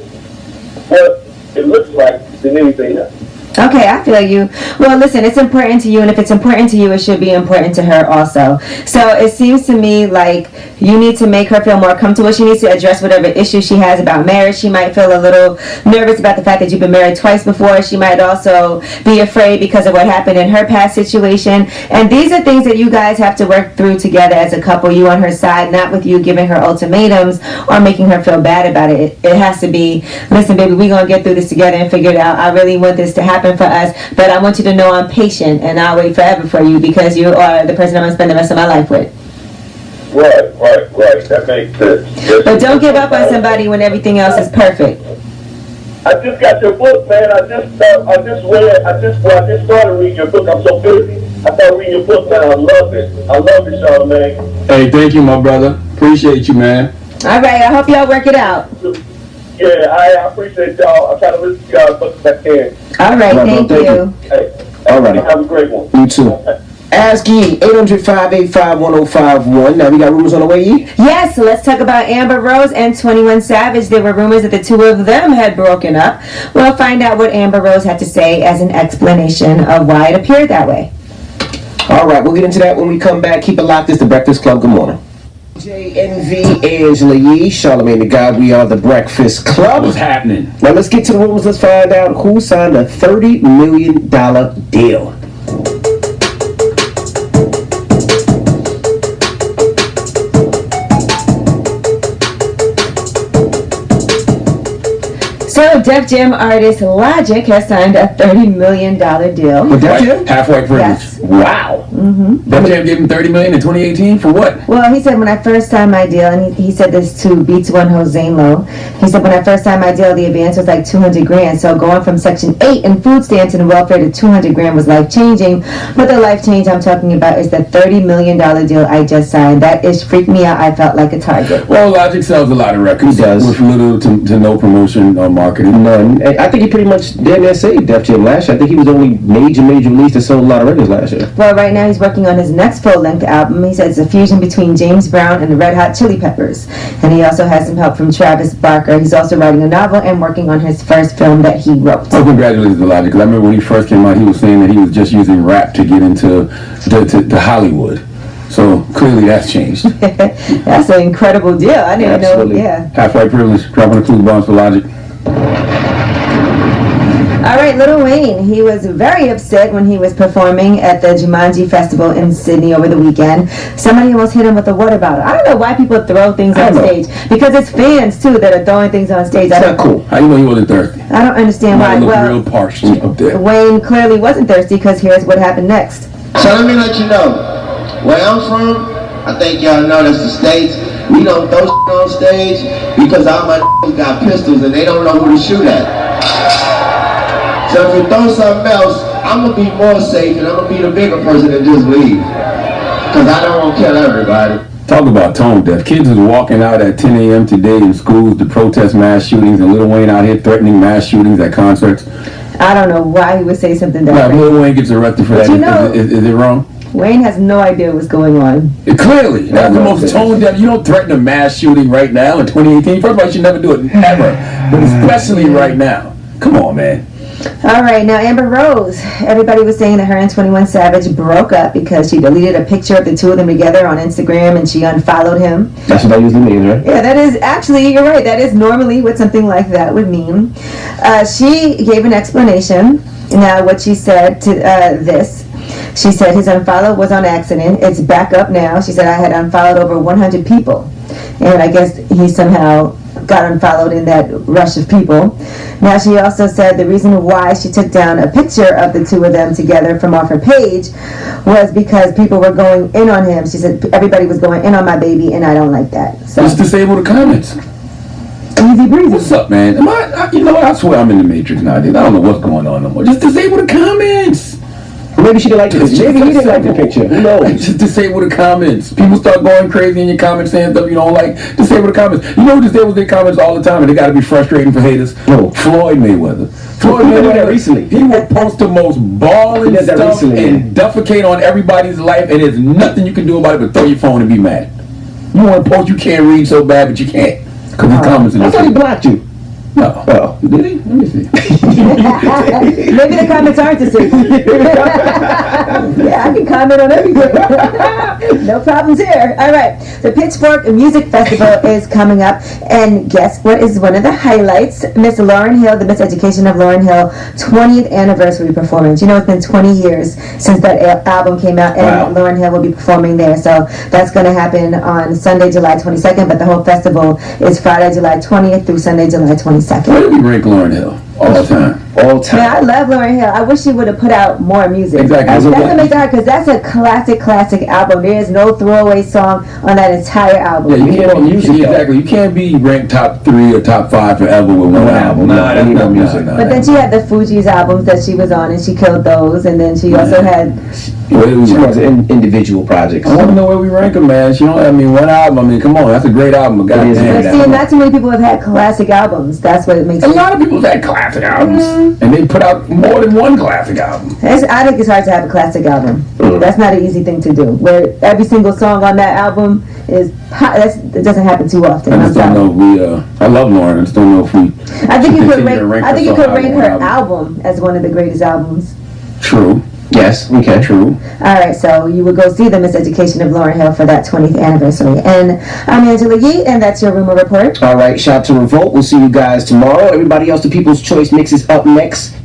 what it looks like than anything else. Okay, I feel you. Well, listen, it's important to you, and if it's important to you, it should be important to her also. So it seems to me like you need to make her feel more comfortable. She needs to address whatever issues she has about marriage. She might feel a little nervous about the fact that you've been married twice before. She might also be afraid because of what happened in her past situation. And these are things that you guys have to work through together as a couple, you on her side, not with you giving her ultimatums or making her feel bad about it. It has to be, listen, baby, we're going to get through this together and figure it out. I really want this to happen for us, but I want you to know I'm patient and I'll wait forever for you because you are the person I'm going to spend the rest of my life with. Right. That makes sense. But don't give up on somebody when everything else is perfect. I just got your book, man. I just started reading your book. I'm so busy. I started reading your book, man. I love it, Charlamagne. Hey, thank you, my brother. Appreciate you, man. All right, I hope y'all work it out. Yeah, I appreciate y'all. I try to listen to y'all as much as I can. All right, thank you. Hey, all right. Have a great one. You too. Ask Yee, 800-585-1051. Now we got rumors on the way, Yee? Yes, so let's talk about Amber Rose and 21 Savage. There were rumors that the two of them had broken up. We'll find out what Amber Rose had to say as an explanation of why it appeared that way. All right, we'll get into that when we come back. Keep it locked. It's the Breakfast Club. Good morning. JNV, Angela Yee, Charlamagne the God. We are the Breakfast Club. What's happening? Now let's get to the rumors. Let's find out who signed a $30 million deal. So, Def Jam artist Logic has signed a $30 million deal. With Def Jam? Halfway privilege. Yes. Wow. Mm-hmm. Def Jam gave him $30 million in 2018 for what? Well, he said when I first signed my deal, and he said this to Beats One Ho Zane Low. He said when I first signed my deal, the advance was like $200,000. So going from Section 8 and food stamps and welfare to $200,000 was life changing. But the life change I'm talking about is the $30 million deal I just signed. That is freaked me out. I felt like a target. Well, Logic sells a lot of records. He does. With little to no promotion or marketing. None. I think he pretty much damn near saved Def Jam last year. I think he was the only major release that sold a lot of records last year. Well, right now he's working on his next full-length album. He says it's a fusion between James Brown and the Red Hot Chili Peppers. And he also has some help from Travis Barker. He's also writing a novel and working on his first film that he wrote. Oh, congratulations to Logic, because I remember when he first came out, he was saying that he was just using rap to get into to Hollywood. So clearly that's changed. That's an incredible deal. I didn't know. Yeah. Halfway privilege, dropping the clue bombs for Logic. All right, Lil Wayne, he was very upset when he was performing at the Jumanji Festival in Sydney over the weekend. Somebody almost hit him with a water bottle. I don't know why people throw things on stage. Because it's fans, too, that are throwing things on stage. It's not cool. How you know he wasn't thirsty? I don't understand why. Well, real parched up there. Wayne clearly wasn't thirsty because here's what happened next. So let me let you know, where I'm from, I think y'all know that's the States. We don't throw on stage because all my got pistols and they don't know who to shoot at. So if you throw something else, I'm going to be more safe and I'm going to be the bigger person and just leave. Because I don't want to kill everybody. Talk about tone deaf. Kids is walking out at 10 a.m. today in schools to protest mass shootings, and Lil Wayne out here threatening mass shootings at concerts. I don't know why he would say something that way. Lil Wayne gets arrested for that. You know, is it wrong? Wayne has no idea what's going on. Clearly, that's the most tone deaf. You don't threaten a mass shooting right now in 2018. First of all, you should never do it ever, but especially right now. Come on, man. All right, now Amber Rose. Everybody was saying that her and 21 Savage broke up because she deleted a picture of the two of them together on Instagram and she unfollowed him. That's what that usually means, right? Yeah, that is actually, you're right. That is normally what something like that would mean. She gave an explanation. Now, what she said to this. She said his unfollow was on accident. It's back up now. She said I had unfollowed over 100 people. And I guess he somehow got unfollowed in that rush of people. Now she also said the reason why she took down a picture of the two of them together from off her page was because people were going in on him. She said everybody was going in on my baby and I don't like that. So just disable the comments. Easy breezy. What's up, man? You know, I swear I'm in the Matrix nowadays. I don't know what's going on no more. Just disable the comments. Maybe she didn't like the picture. Maybe he didn't like the picture. Who knows? Just disable the comments. People start going crazy in your comments saying stuff you don't like. Disable the comments. You know who disables their comments all the time and they got to be frustrating for haters? No. Floyd Mayweather. Floyd Mayweather recently. He will post the most balling stuff and defecate on everybody's life and there's nothing you can do about it but throw your phone and be mad. You want to post you can't read so bad but you can't. Because the comments are I thought he blocked you. No. Oh, did he? Let me see. Maybe the comments aren't to see. Yeah, I can comment on everything. No problems here. All right. The Pitchfork Music Festival is coming up. And guess what is one of the highlights? Miss Lauryn Hill, the Miss Education of Lauryn Hill, 20th anniversary performance. You know, it's been 20 years since that album came out, and Lauryn Hill will be performing there. So that's going to happen on Sunday, July 22nd, but the whole festival is Friday, July 20th through Sunday, July 22nd. Where do we rank Lauryn Hill? All the time. All time. Yeah, I love Lauryn Hill. I wish she would have put out more music. Exactly. That's what makes it hard, because that's a classic album. There is no throwaway song on that entire album. Yeah, you can't be exactly. You can't be ranked top 3 or top 5 forever with one album. Nah, that's no music. But then she had the Fugees albums that she was on, and she killed those. And then she also had. She was individual projects. I want to know where we rank them, man. She don't. I mean, one album. I mean, come on, that's a great album. But goddamn, see, not too many people have had classic albums. That's what it makes. A lot of people have had classic albums, and they put out more than one classic album. I think it's hard to have a classic album. That's not an easy thing to do. Where every single song on that album is it doesn't happen too often. I just don't know if we. I love Lauryn. I just don't know if we. I think you could rank her album as one of the greatest albums. True. Yes, we can. True. All right, so you would go see the Miss Education of Lauryn Hill for that 20th anniversary. And I'm Angela Yee, and that's your Rumor Report. All right, shout out to Revolt. We'll see you guys tomorrow. Everybody else, the People's Choice Mix is up next.